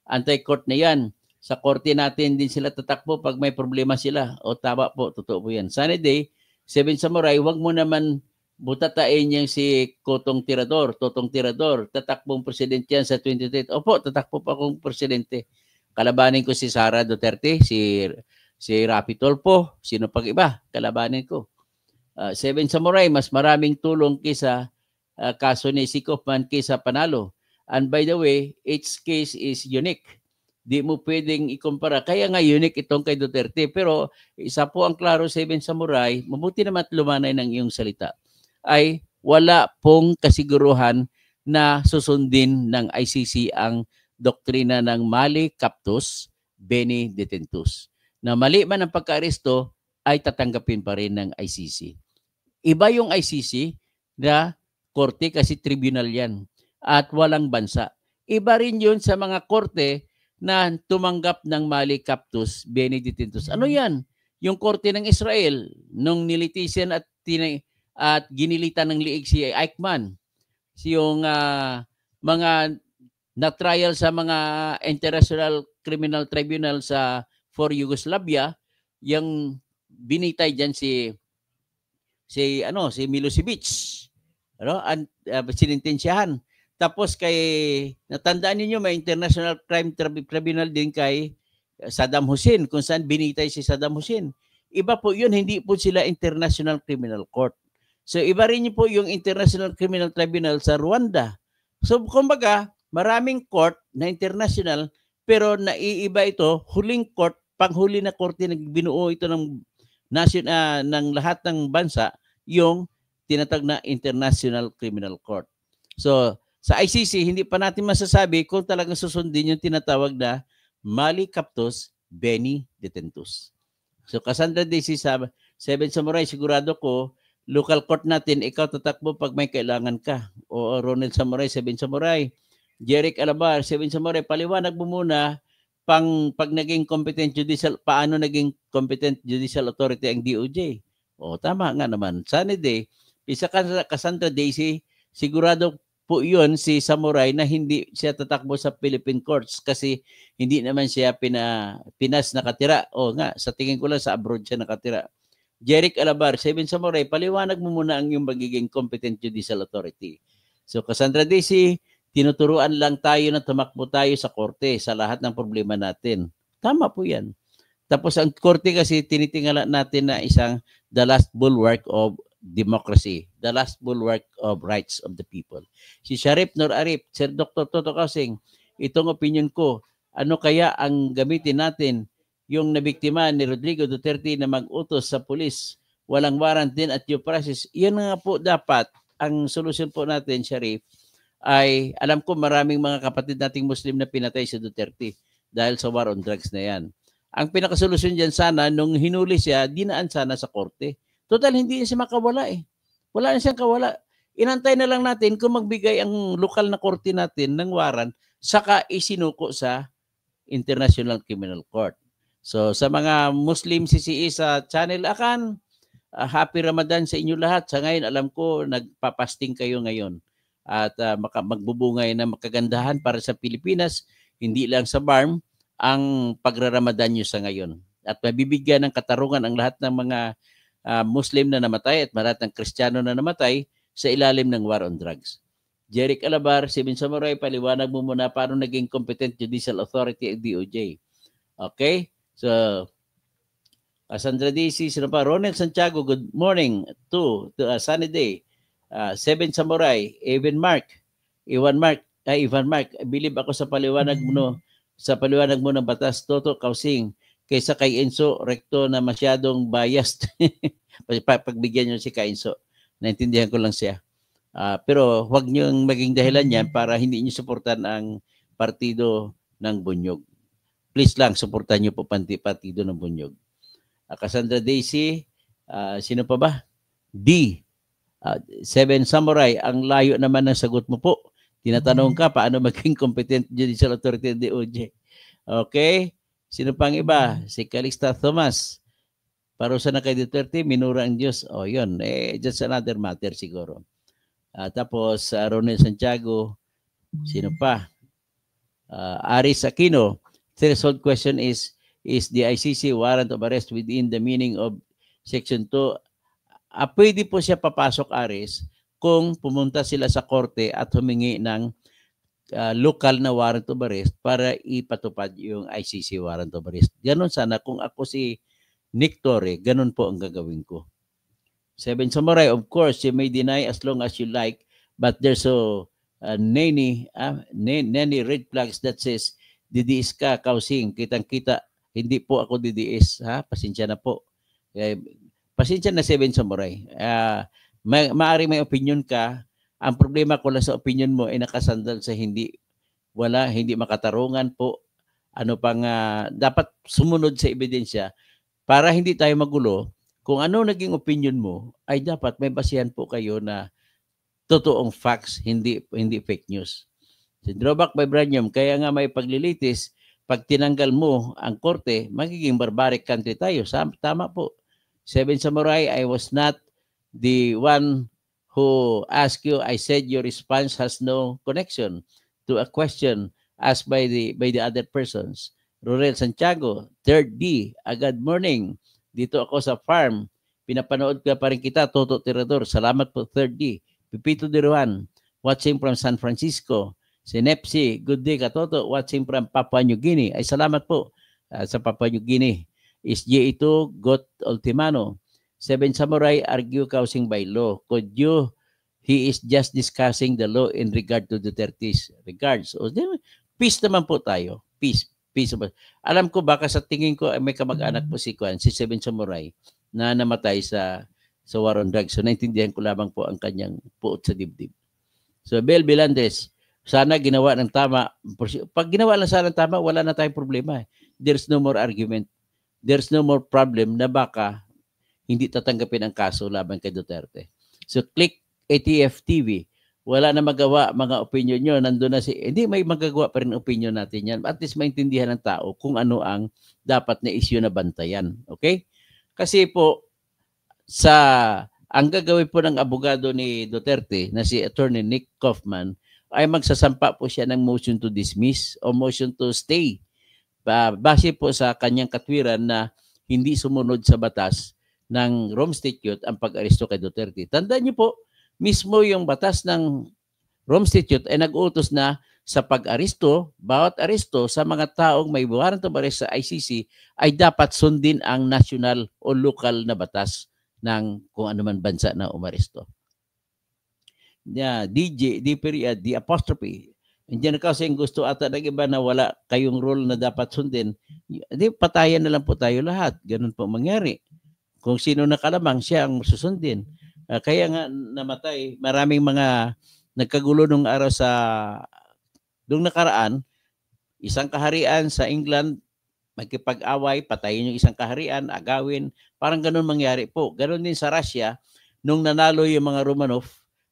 anti-court na yan, sa korte natin din sila tatakbo pag may problema sila. O tama po, totoo po yan. Sunny Day, 7 Samurai, wag mo naman butatain yung si Totong Tirador, tatakbong presidente yan sa 2030. Opo, tatakbo pa akong presidente. Kalabanin ko si Sara Duterte, si Rapi Tulfo, sino pag iba, kalabanin ko. Seven Samurai, mas maraming tulong kaysa kaso ni si Kaufman kaysa panalo. And by the way, each case is unique. Di mo pwedeng ikumpara. Kaya nga unique itong kay Duterte. Pero isa po ang klaro, Seven Samurai, mabuti naman at lumanay ng iyong salita, ay wala pong kasiguruhan na susundin ng ICC ang doktrina ng mali captus, bene detentus. Na mali man ang pagka-aresto, ay tatanggapin pa rin ng ICC. Iba yung ICC na korte kasi tribunal yan at walang bansa. Iba rin yun sa mga korte na tumanggap ng mali captus, bene detentus. Ano yan? Yung korte ng Israel nung nilitisan at ginilitan ng liig si Eichmann. Yung mga na-trial sa mga International Criminal Tribunal for Yugoslavia, yung binitay diyan si Milosevic, sinintensyahan. Tapos kay natandaan niyo may International Crime Tribunal din kay Saddam Hussein kung saan binitay si Saddam Hussein. Iba po 'yun, hindi po sila International Criminal Court. So iba rin po yung International Criminal Tribunal sa Rwanda. So kumbaga, maraming court na international pero naiiba ito, huling court, panghuli na korte na binuo ito ng ng lahat ng bansa, yung tinatag na International Criminal Court. So, sa ICC, hindi pa natin masasabi kung talagang susundin yung tinatawag na mali captus, bene detentus. So, Cassandra Daisy, Seven Samurai, sigurado ko, local court natin, ikaw tatakbo pag may kailangan ka. O Ronald Samurai, Seven Samurai. Jeric Alabar, Seven Samurai, paliwanag mo muna pag naging competent judicial, paano naging competent judicial authority ang DOJ? O, tama nga naman. Sunny Day, isa Cassandra Daisy, sigurado po yun si Samurai na hindi siya tatakbo sa Philippine courts kasi hindi naman siya Pinas nakatira. O nga, sa tingin ko lang sa abroad siya nakatira. Jeric Alabar, Seven Samurai, paliwanag mo muna ang yung magiging competent judicial authority. So, Cassandra Daisy, tinuturuan lang tayo na tumakbo tayo sa korte sa lahat ng problema natin. Tama po yan. Tapos ang korte kasi tinitingala natin na the last bulwark of democracy, the last bulwark of rights of the people. Si Sharif Nur Arif, Sir Dr. Toto Kausing, itong opinion ko, ano kaya ang gamitin natin yung nabiktima ni Rodrigo Duterte na mag-utos sa pulis, walang warrant din at due process? Yan nga po dapat ang solusyon po natin, Sharif, ay alam ko maraming mga kapatid nating Muslim na pinatay si Duterte dahil sa war on drugs na yan. Ang pinakasolusyon dyan sana, nung hinuli siya, dinaan sana sa korte. Total, hindi siya makawala eh. Wala na siyang kawala. Inantay na lang natin kung magbigay ang lokal na korte natin ng warrant, saka isinuko sa International Criminal Court. So sa mga Muslim CCE sa Channel Akan, happy Ramadan sa inyo lahat. Sa ngayon, alam ko, nagpapasting kayo ngayon. At magbubungay na makagandahan para sa Pilipinas, hindi lang sa BARM, ang pagraramadan nyo sa ngayon. At mabibigyan ng katarungan ang lahat ng mga Muslim na namatay at lahat ng Kristiyano na namatay sa ilalim ng war on drugs. Jeric Alabar, Seven Samurai, paliwanag mo muna paano naging competent judicial authority ang DOJ. Okay? So, Cassandra Daisy, sino pa? Ronald Santiago, good morning to sunny day. Seven Samurai, Ivan Mark, bilib ako sa paliwanag mo ng batas, Toto Kausing, kaysa kay Enzo Recto na masyadong biased. Pagbigyan niyo si kay Enzo, naintindihan ko lang siya. Pero huwag niyong maging dahilan yan para hindi niyo suportan ang partido ng Bunyog. Please lang, suportan niyo po partido ng Bunyog. Cassandra Daisy, sino pa ba? D. Seven Samurai, ang layo naman ng sagot mo po. Tinatanong ka, paano maging competent judicial authority ng DOJ? Okay? Sino pang iba? Si Calixta Thomas. Parusa na kay Duterte, minura ang Diyos. O yun, just another matter siguro. Tapos, Ronel Santiago. Sino pa? Aris Aquino. Threshold question is the ICC warrant of arrest within the meaning of Section 2? Pwede po siya papasok, Aris, kung pumunta sila sa korte at humingi ng local na warrant of arrest para ipatupad yung ICC warrant of arrest. Ganon sana. Kung ako si Nick Torre, ganon po ang gagawin ko. Seven Samurai, of course, you may deny as long as you like, but there's nanny red flags that says, DDS ka, Kausing, kitang-kita, hindi po ako DDS, ha? Pasensya na po. Pasensya na Seven Samurai. Maari may opinion ka, ang problema ko lang sa opinion mo ay nakasandal sa hindi makatarungan po. Ano pang dapat sumunod sa ebidensya para hindi tayo magulo. Kung ano naging opinion mo, ay dapat may basihan po kayo na totoong facts, hindi fake news. Si drawback by Branium, kaya nga may paglilitis, pag tinanggal mo ang korte, magiging barbaric country tayo. Tama po. Seven Samurai, I was not the one who asked you. I said your response has no connection to a question asked by the other persons. Rorel Santiago, 3rd D, good morning. Dito ako sa farm. Pinapanood ka pa rin kita, Toto Tirador. Salamat po, 3rd D. Pipito Diruan, watching from San Francisco. Si Nepsi, good day Katoto, watching from Papua New Guinea. Ay salamat po sa Papua New Guinea. Is J2, Got Ultimano. Seven Samurai, argue Kausing by law. Could you, he is just discussing the law in regard to Duterte's regards. O, peace naman po tayo. Peace. Alam ko baka sa tingin ko may kamag-anak po si Seven Samurai na namatay sa war on drugs. So naintindihan ko lamang po ang kanyang puot sa dibdib. So Bel Bilandes, sana ginawa ng tama. Pag ginawa lang sana ng tama, wala na tayong problema. There's no more argument. There's no more problem na baka hindi tatanggapin ang kaso laban kay Duterte. So click ATF TV. Wala na magawa mga opinion nyo. Nandun na hindi may magagawa pa rin opinion natin yan. At least maintindihan ng tao kung ano ang dapat na issue na bantayan. Okay? Kasi po, ang gagawin po ng abogado ni Duterte na si Attorney Nick Kaufman ay magsasampa po siya ng motion to dismiss o motion to stay. Base po sa kanyang katwiran na hindi sumunod sa batas ng Rome Statute ang pag-aresto kay Duterte. Tandaan niyo po, mismo yung batas ng Rome Statute ay nag-utos na sa pag-aresto, bawat aresto sa mga taong may warrant of arrest sa ICC ay dapat sundin ang national o local na batas ng kung ano man bansa na umaresto. DJ, D apostrophe. Hindi na kasi gusto ata ng iba na wala kayong rule na dapat sundin. Hindi, patayan na lang po tayo lahat. Ganun po mangyari. Kung sino nakalamang, siya ang susundin. Kaya nga namatay, maraming mga nagkagulo nung araw nung nakaraan, isang kaharian sa England, magkipag-away, patayin yung isang kaharian, agawin, parang ganun mangyari po. Ganun din sa Russia, nung nanalo yung mga Romanov,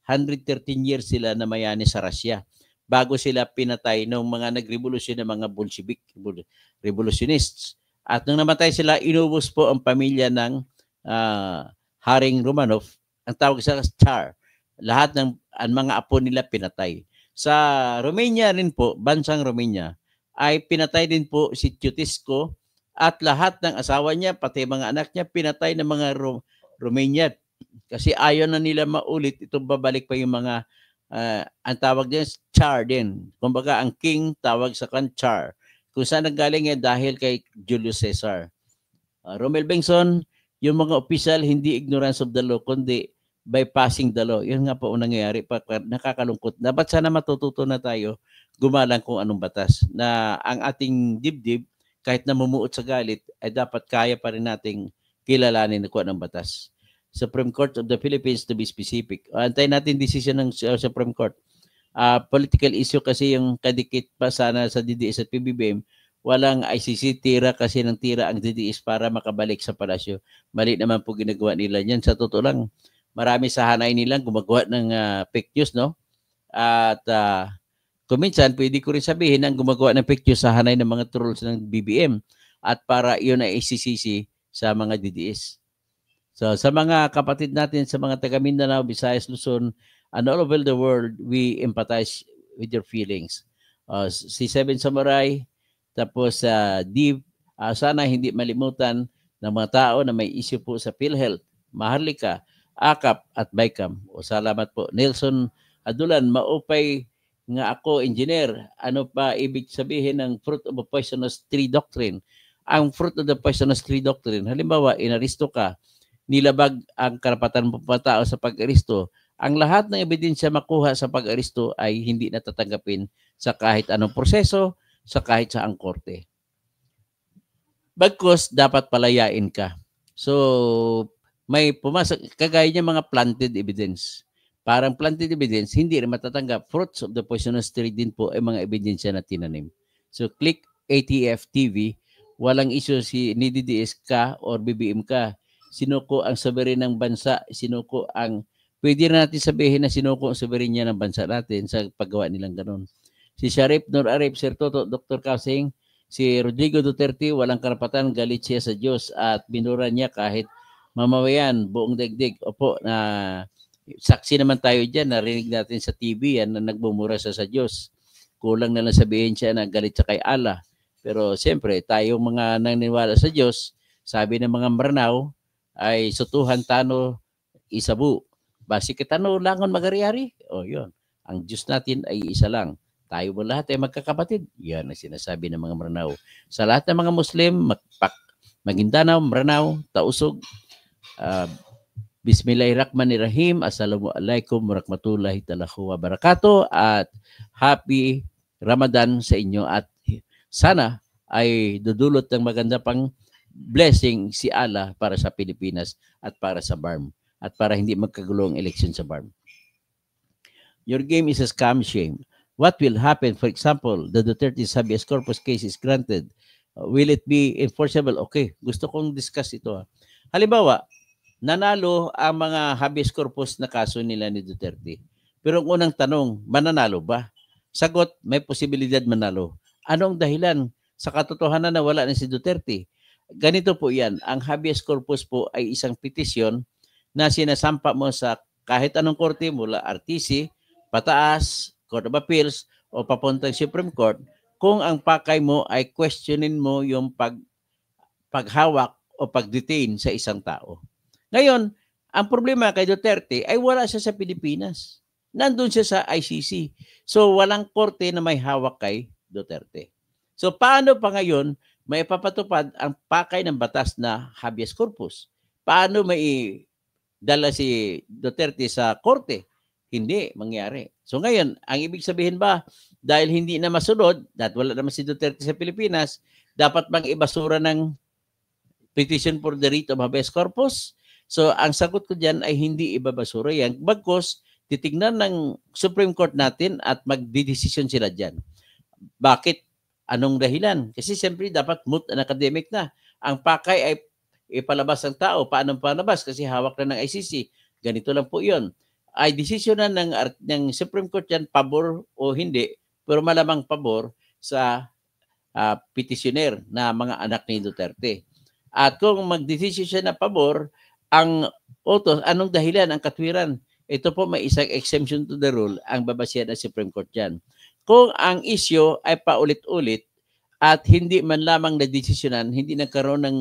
113 years sila na mayani sa Russia. Bago sila pinatay ng mga nagrevolusyon ng mga Bolshevik, revolutionists. At nung namatay sila, inubos po ang pamilya ng Haring Romanov, ang tawag sa Tsar. Lahat ng mga apo nila pinatay. Sa Romania rin po, bansang Romania, ay pinatay din po si Ceausescu at lahat ng asawa niya, pati mga anak niya, pinatay ng mga Romania. Kasi ayaw na nila maulit, itong babalik pa yung mga, ang tawag din, Tsar din. Kumbaga, ang king tawag sa kan Tsar. Kung saan nanggaling yan dahil kay Julius Caesar. Romel Bengson, yung mga opisyal, hindi ignorance of the law, kundi bypassing the law. Yun nga po ang nangyayari. Nakakalungkot. Dapat sana matututo na tayo gumalang kung anong batas. Na ang ating dibdib, kahit namumuot sa galit, ay dapat kaya pa rin nating kilalanin kung anong batas. Supreme Court of the Philippines to be specific. Antayin natin decision ng Supreme Court. Political issue kasi yung kadikit pa sana sa DDS at PBBM. Walang ICC, tira kasi ng tira ang DDS para makabalik sa palasyo. Mali naman po ginagawa nila yan. Sa totoo lang, marami sa hanay nilang gumagawa ng fake news, no? At kung minsan, pwede ko rin sabihin ang gumagawa ng fake news sa hanay ng mga trolls ng BBM at para iyon ay ICC sa mga DDS. So, sa mga kapatid natin, sa mga taga Mindanao, Visayas, Luzon, and all over the world, we empathize with your feelings. Si Seven Samurai, tapos Deep, sana hindi malimutan ng mga tao na may issue po sa PhilHealth, Maharlika, AKAP at BICAM. O salamat po. Nelson Adulan, maupay nga ako, engineer. Ano pa ibig sabihin ng fruit of a poisonous tree doctrine? Ang fruit of the poisonous tree doctrine, halimbawa, inaristo ka nilabag ang karapatan ng tao sa pag-aresto, ang lahat ng ebidensya makuha sa pag-aresto ay hindi natatanggapin sa kahit anong proseso, sa kahit saang korte. Bagkus dapat palayain ka. So, may pumasok, kagaya niya mga planted evidence. Parang planted evidence, hindi rin matatanggap. Fruits of the poisonous tree din po ay mga ebidensya na tinanim. So, click ATF TV, walang issue si NIDDS ka or BBM ka. Sinuko ang sovereign ng bansa, sinuko ang, pwede na natin sabihin na sinuko ang sovereign niya ng bansa natin sa paggawa nilang ganun. Si Sharif Nur Arif, Sir Toto, Dr. Kausing, si Rodrigo Duterte, walang karapatan, galit siya sa Diyos at binura niya kahit mamawayan, buong daigdig. Opo, na saksi naman tayo dyan, narinig natin sa TV yan na nagbumura siya sa Diyos. Kulang na lang sabihin siya na galit siya kay Allah. Pero siyempre, tayo mga naniniwala sa Diyos, sabi ng mga Maranaw, ay sutuhan tano isabu. Basi kitano langon magariari. O yun, ang Diyos natin ay isa lang. Tayo mo lahat ay magkakapatid. Yan ang sinasabi ng mga Maranaw. Sa lahat ng mga Muslim, Maguindanao, Maranaw, Tausog, Bismillahirrahmanirrahim. Assalamualaikum warahmatullahi wabarakatuh at happy Ramadan sa inyo at sana ay dudulot ng maganda pang blessing si Allah para sa Pilipinas at para sa BARM at para hindi magkagulong eleksyon sa BARM. Your game is a scam shame. What will happen, for example, the Duterte's habeas corpus case is granted. Will it be enforceable? Okay, gusto kong discuss ito. Halimbawa, nanalo ang mga habeas corpus na kaso nila ni Duterte. Pero ang unang tanong, mananalo ba? Sagot, may posibilidad manalo. Anong dahilan? Sa katotohanan na wala na si Duterte. Ganito po yan, ang habeas corpus po ay isang petisyon na sinasampa mo sa kahit anong korte mula RTC, pataas, Court of Appeals o papuntang Supreme Court kung ang pakay mo ay questionin mo yung paghawak o pag-detain sa isang tao. Ngayon, ang problema kay Duterte ay wala siya sa Pilipinas. Nandun siya sa ICC. So, walang korte na may hawak kay Duterte. So, paano pa ngayon may papatupad ang pakay ng batas na habeas corpus? Paano may dala si Duterte sa korte? Hindi mangyari. So ngayon, ang ibig sabihin ba, dahil hindi na masunod, dahil wala naman si Duterte sa Pilipinas, dapat bang ibasura ng petition for the writ of habeas corpus? So ang sagot ko dyan ay hindi ibabasura yan. Bagkus, titignan ng Supreme Court natin at magdidesisyon sila dyan. Bakit? Anong dahilan? Kasi siyempre dapat moot and academic na. Ang pakay ay ipalabas ang tao. Paano palabas? Kasi hawak na ng ICC. Ganito lang po yun. Ay desisyonan ng Supreme Court yan, pabor o hindi, pero malamang pabor sa petitioner na mga anak ni Duterte. At kung magdesisyon siya na pabor, ang utos, anong dahilan, ang katwiran? Ito po may isang exemption to the rule ang babasihan ng Supreme Court dyan. Kung ang issue ay paulit-ulit at hindi man lamang na-desisyonan, hindi nagkaroon ng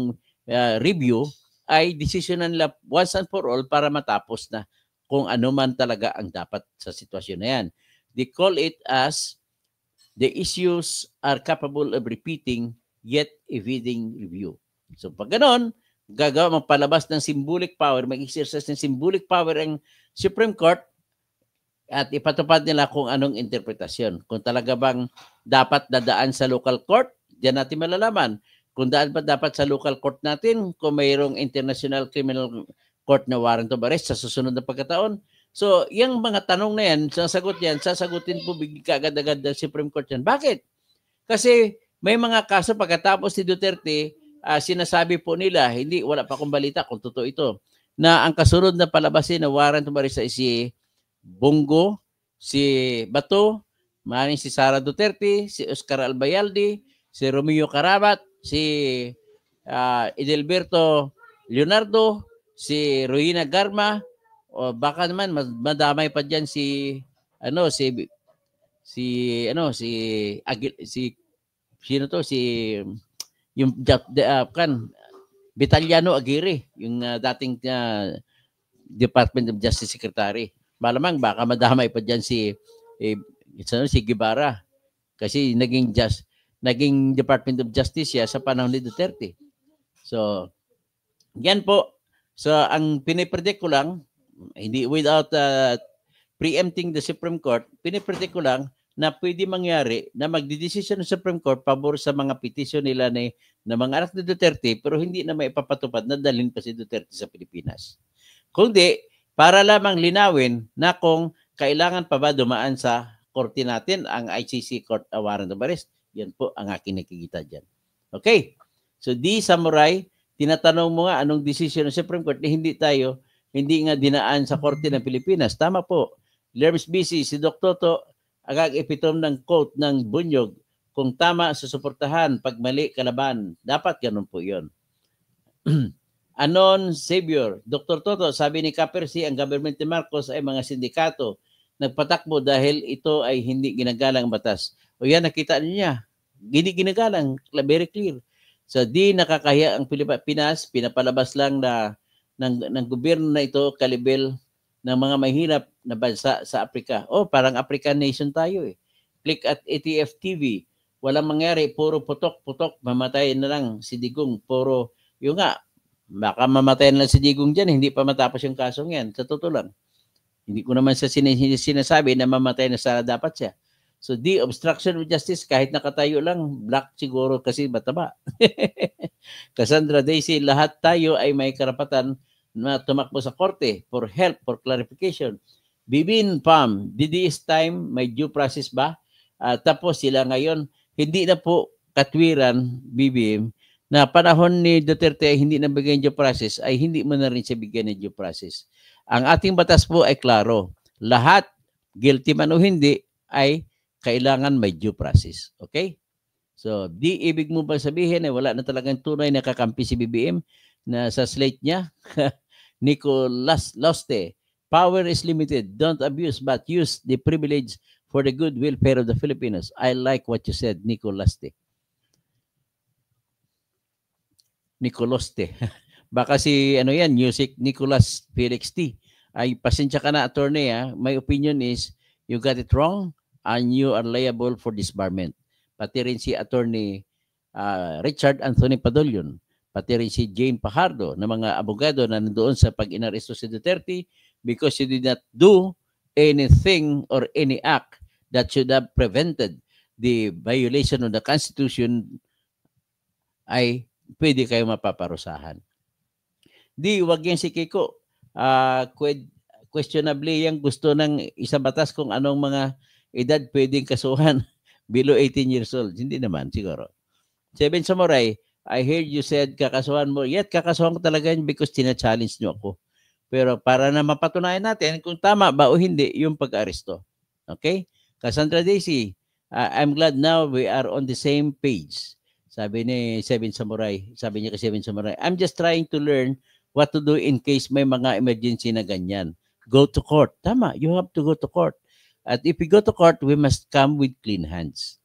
review, ay desisyonan nila once and for all para matapos na kung ano man talaga ang dapat sa sitwasyon na yan. They call it as the issues are capable of repeating yet evading review. So pag ganon, magpalabas ng symbolic power, mag-exercise ng symbolic power ang Supreme Court at ipatupad nila kung anong interpretasyon. Kung talaga bang dapat dadaan sa local court, diyan natin malalaman. Kung daan ba dapat sa local court natin, kung mayroong International Criminal Court na warrant of arrest sa susunod na pagkataon. So, yung mga tanong na yan, sasagutin po agad-agad ng Supreme Court yan. Bakit? Kasi may mga kaso pagkatapos ni Duterte, sinasabi po nila, wala pa akong balita kung totoo ito, na ang kasunod na palabasin na warrant of arrest ay si Bongo, si Bato, maaaring si Sara Duterte, si Oscar Albayalde, si Romeo Carabat, si Edelberto Leonardo, si Roina Garma, o baka naman madamay pa diyan si yung Vitaliano Aguirre, yung dating Department of Justice Secretary. Malamang baka madamay pa diyan si Guevara kasi naging Department of Justice siya sa panahon ni Duterte. So, yan po. So ang pinipredict ko lang, hindi without preempting the Supreme Court, pinipredict ko lang na pwede mangyari na magdidesisyon ng Supreme Court pabor sa mga petisyon nila na mga anak ni Duterte, pero hindi na maipapatupad na dalhin pa si Duterte sa Pilipinas. Kundi para lamang linawin na kung kailangan pa ba dumaan sa korte natin ang ICC Court Warrant of Arrest. Yan po ang aking nakikita dyan. Okay. So di Samurai, tinatanong mo nga anong desisyon ng Supreme Court, hindi nga dinaan sa korte ng Pilipinas. Tama po. Lerms BC, si Dr. Toto, agag epitom ng quote ng Bunyog, kung tama susuportahan, pag mali kalaban. Dapat ganun po yun. Anon Xavier, Dr. Toto, sabi ni Kapersi, ang government ni Marcos ay mga sindikato. Nagpatakbo dahil ito ay hindi ginagalang batas. O yan, nakita niya. Ginagalang, very clear. So di nakakahiya ang Pilipinas, pinapalabas lang ng gobyerno na ito kalibel ng mga mahirap na bansa sa Africa. Oh, parang African nation tayo eh. Click at ATF TV. Walang mangyari, puro putok-putok, mamatay na lang si Digong. Puro, yung nga, baka mamatay na lang si Digong dyan, hindi pa matapos yung kasong yan. Sa totoo lang. Hindi ko naman sa sinasabi na mamatay na sana dapat siya. So the obstruction of justice, kahit nakatayo lang, black siguro kasi mataba. Cassandra Daisy, lahat tayo ay may karapatan na tumakbo sa korte for help, for clarification. Bibin Pam, did this time may due process ba? Tapos sila ngayon, hindi na po katwiran, Bibim, na panahon ni Duterte ay hindi nabigyan due process, ay hindi mo na rin siya bigyan ng due process. Ang ating batas po ay klaro. Lahat, guilty man o hindi, ay kailangan may due process. Okay? So, di ibig mo ba sabihin na wala na talagang tunay na kakampi si BBM na sa slate niya? Nicolas Loste, power is limited. Don't abuse but use the privilege for the good welfare of the Filipinos. I like what you said, Nicoloste. Nicoloste. Baka si ano yan, music Nicolas Felix T. Ay pasensya ka na, attorney. My opinion is you got it wrong and you are liable for disbarment. Pati rin si attorney Richard Anthony Padulyon, pati rin si Jane Pajardo na mga abogado na nandoon sa pag-inaresto si Duterte because he did not do anything or any act that should have prevented the violation of the Constitution, ay pwede kayo mapaparusahan. Di, wag yan si Kiko. Questionably yung gusto ng isa batas kung anong mga edad pwedeng kasuhan below 18 years old. Hindi naman, siguro. Seven Samurai, I heard you said kakasuhan mo. Yet kakasuhan ko talaga yun because tina-challenge nyo ako. Pero para na mapatunayan natin kung tama ba o hindi yung pag-aresto. Okay? Cassandra Daisy, I'm glad now we are on the same page. Sabi ni Seven Samurai. Sabi niya kay Seven Samurai, I'm just trying to learn what to do in case may mga emergency na ganyan. Go to court. Tama, you have to go to court. At if we go to court, we must come with clean hands.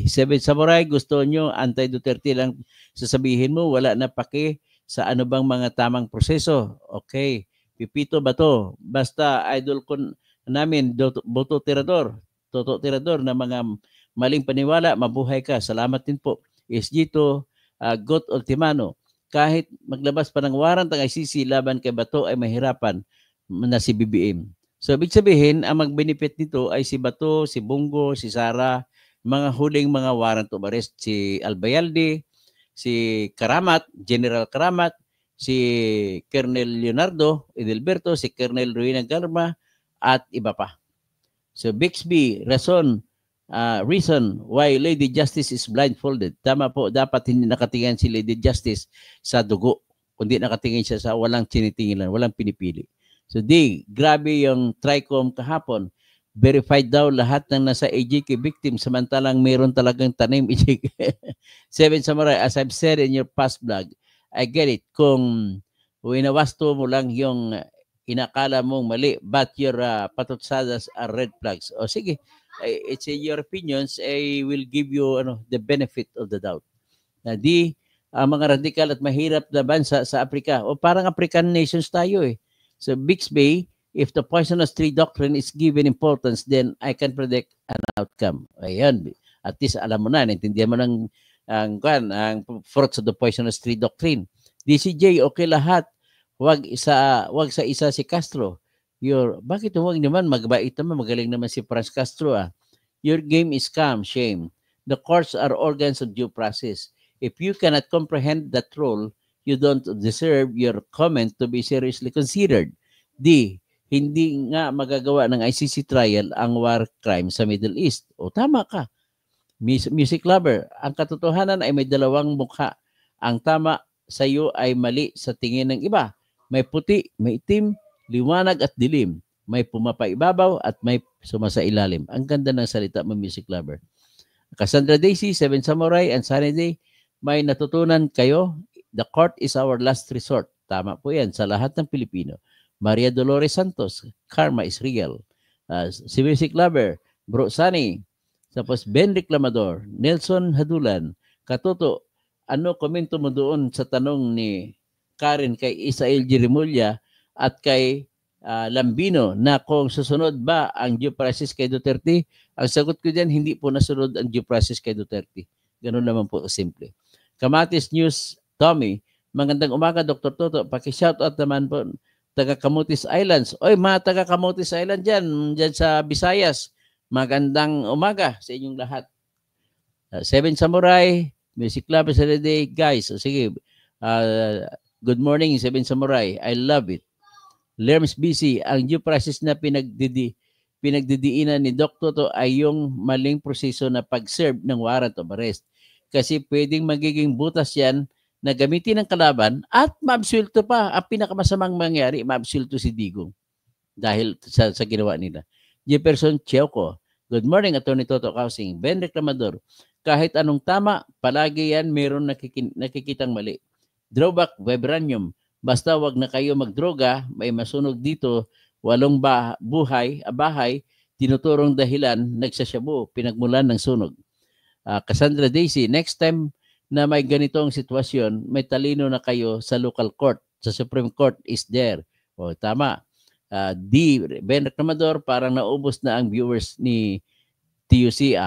Seven Samurai, gusto nyo anti-Duterte lang sasabihin mo, wala na pake sa ano bang mga tamang proseso. Okay, Pipito ba to? Basta idol ko namin, Boto Tirador na mga maling paniwala, mabuhay ka. Salamat din po. SG2, Got Ultimano, kahit maglabas pa ng warrant ang ICC laban kay Bato ay mahirapan na si BBM. So, ibig sabihin, ang mag-benefit nito ay si Bato, si Bungo, si Sara, mga huling mga warrant of arrest, si Albayalde, si Karamat, General Karamat, si Colonel Leonardo Edelberto, si Colonel Ruina Garma, at iba pa. So, Bixby, reason why Lady Justice is blindfolded. Tama po, dapat hindi nakatingin si Lady Justice sa dugo, kundi nakatingin siya sa walang tinitingilan, walang pinipili. So grabe yung TRICOM kahapon. Verified daw lahat ng nasa AJK victim samantalang mayroon talagang tanim AJK. Seven Samurai, as I've said in your past vlog, I get it. Kung winawasto mo lang yung inakala mong mali, but your patutsadas are red flags. O sige, it's your opinions, I will give you the benefit of the doubt. Na mga radikal at mahirap na bansa sa Africa, o parang African nations tayo eh. So Bixby, if the poisonous tree doctrine is given importance, then I can predict an outcome. Ayan, at least alam mo na, naintindihan mo ang fruits of the poisonous tree doctrine. DCJ, okay lahat. wag sa isa si Castro. Bakit huwag naman, magbait naman, magaling naman si Franz Castro ah. Your game is scam, shame. The courts are organs of due process. If you cannot comprehend that role, you don't deserve your comment to be seriously considered. D. Hindi nga magagawa ng ICC trial ang war crime sa Middle East. O tama ka. Music lover, ang katotohanan ay may dalawang mukha. Ang tama sa iyo ay mali sa tingin ng iba. May puti, may itim, liwanag at dilim. May pumapaibabaw at may sumasailalim. Ang ganda ng salita mo, music lover. Cassandra Daisy, Seven Samurai, and Sunny Day, may natutunan kayo. The court is our last resort. Tama po yan sa lahat ng Pilipino. Maria Dolores Santos, karma is real. Si music lover, Bro Sunny, tapos Ben Reclamador, Nelson Hadulan, Katuto, ano komento mo doon sa tanong ni Karen kay Isael Jirimulla at kay Lambino na kung susunod ba ang due process kay Duterte? Ang sagot ko diyan, hindi po nasunod ang due process kay Duterte. Ganun naman po simple. Kamatis News, Tommy, magandang umaga Dr. Toto, paki-shoutout naman po taga Camotes Islands. Oy, mga taga Camotes Island dyan sa Visayas. Magandang umaga sa inyong lahat. Seven Samurai, Music Club sa day. Guys, sige. Good morning, Seven Samurai. I love it. Lerms BC, ang due process na pinagdidiinan ni Dr. Toto ay yung maling proseso na pag-serve ng warrant of arrest. Kasi pwedeng magiging butas yan na gamitin ng kalaban at maabsulto pa. Ang pinakamasamang mangyari, maabsulto si Digong dahil sa ginawa nila. Jefferson Chioco, good morning, Atty. Toto Kausing. Ben Reclamador, kahit anong tama, palagi yan meron nakikitang mali. Drawback, vibranium, basta wag na kayo magdroga, may masunog dito, walong bahay, tinuturong dahilan, nagsasyabu, pinagmulan ng sunog. Cassandra Daisy, next time na may ganitong sitwasyon, may talino na kayo sa local court, sa Supreme Court is there. O, tama. D. Ben Reclamador, parang naubos na ang viewers ni TUC.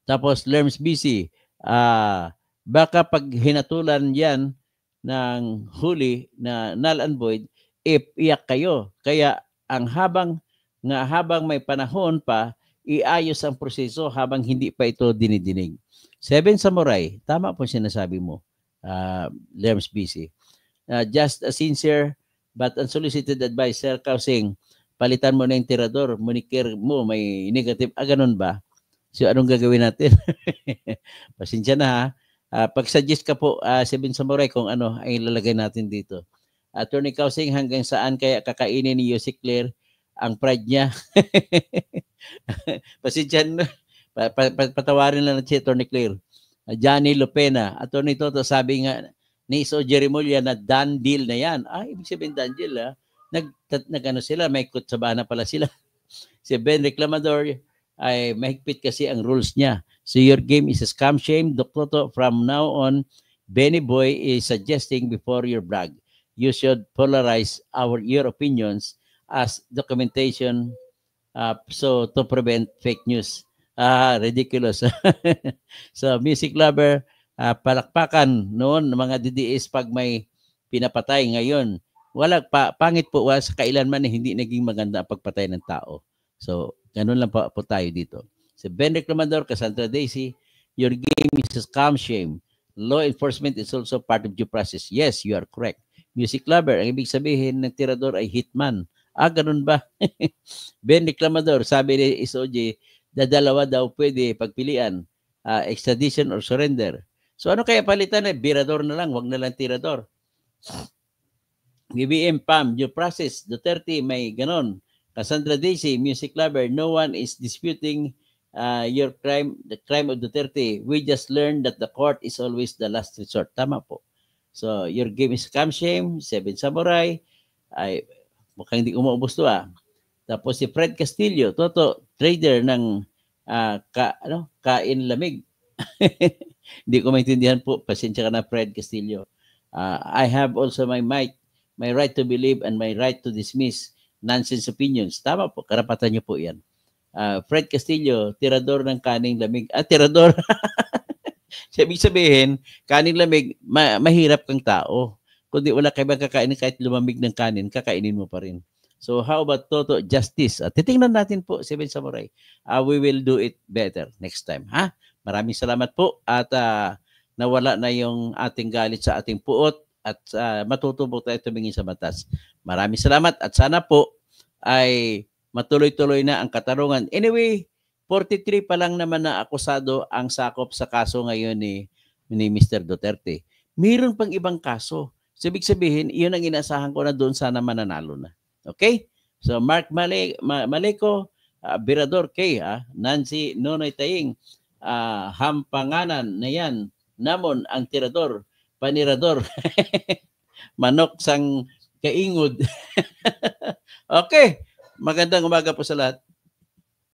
Tapos, Lerms BC, baka pag hinatulan yan ng huli na null and void, iyak kayo. Kaya habang may panahon pa, iayos ang proseso habang hindi pa ito dinidinig. Seven Samurai, tama po sinasabi mo, Lerms BC. Just a sincere but unsolicited advice, Sir Kausing, palitan mo na yung tirador, monikir mo, may negative. Ganun ba? So, anong gagawin natin? Pasensya na ha. Pag-suggest ka po, Seven Samurai, kung ano ay ilalagay natin dito. Attorney Kausing, hanggang saan kaya kakainin ni Yossi Claire ang pride niya? Pasensya na. Patawarin lang na si Attorney Claire. Johnny Lopena, Attorney Toto, sabi nga, ni Iso Jerimulla na done deal na yan. Ibig sabihin done deal nag-ano sila, may kutsabana pala sila. Si Ben Reclamador ay mahigpit kasi ang rules niya. So your game is a scam shame. Dr. Toto, from now on, Benny Boy is suggesting before your brag, you should polarize your opinions as documentation so to prevent fake news. Ridiculous. So music lover, palakpakan noon mga DDS pag may pinapatay. Ngayon, pangit po sa kailanman hindi naging maganda ang pagpatay ng tao. So, ganun lang po tayo dito. Si Ben Reclamador, Cassandra Daisy, your game is a scam shame. Law enforcement is also part of due process. Yes, you are correct. Music lover, ang ibig sabihin ng tirador ay hitman. Ganun ba? Ben Reclamador, sabi ni SOJ, dalawa daw pwede pagpilian, extradition or surrender. So ano kaya palitan? Birador na lang, wag na lang tirador. BBM Pam, due process, Duterte, may ganon. Cassandra Daisy, music lover, no one is disputing your crime, the crime of Duterte. We just learned that the court is always the last resort. Tama po. So, your game is scam shame, Seven Samurai, ay mukhang hindi umuubos to Tapos si Fred Castillo, Toto, trader ng kain lamig. Hindi ko maintindihan po. Pasensya ka na, Fred Castillo. I have also my right to believe and my right to dismiss nonsense opinions. Tama po, karapatan niyo po yan. Fred Castillo, tirador ng kaning lamig. Tirador. Ibig sabihin, kaning lamig, mahirap kang tao. kundi wala kayo kakainin kahit lumamig ng kanin, kakainin mo pa rin. So how about Toto Justice? Titingnan natin po, Seven Samurai. We will do it better next time. Ha? Maraming salamat po at nawala na yung ating galit sa ating puot at matutubok tayo tumingin sa batas. Maraming salamat at sana po ay matuloy-tuloy na ang katarungan. Anyway, 43 pa lang naman na akusado ang sakop sa kaso ngayon ni Mr. Duterte. Mayroon pang ibang kaso. So, ibig sabihin, iyon ang inasahan ko na doon sana mananalo na. Okay? So, Mark Maleco, Birador K, Nancy Nonoy Taying, Hampanganan na yan, Namon ang tirador, panirador, manok sang kaingod. Okay, magandang umaga po sa lahat.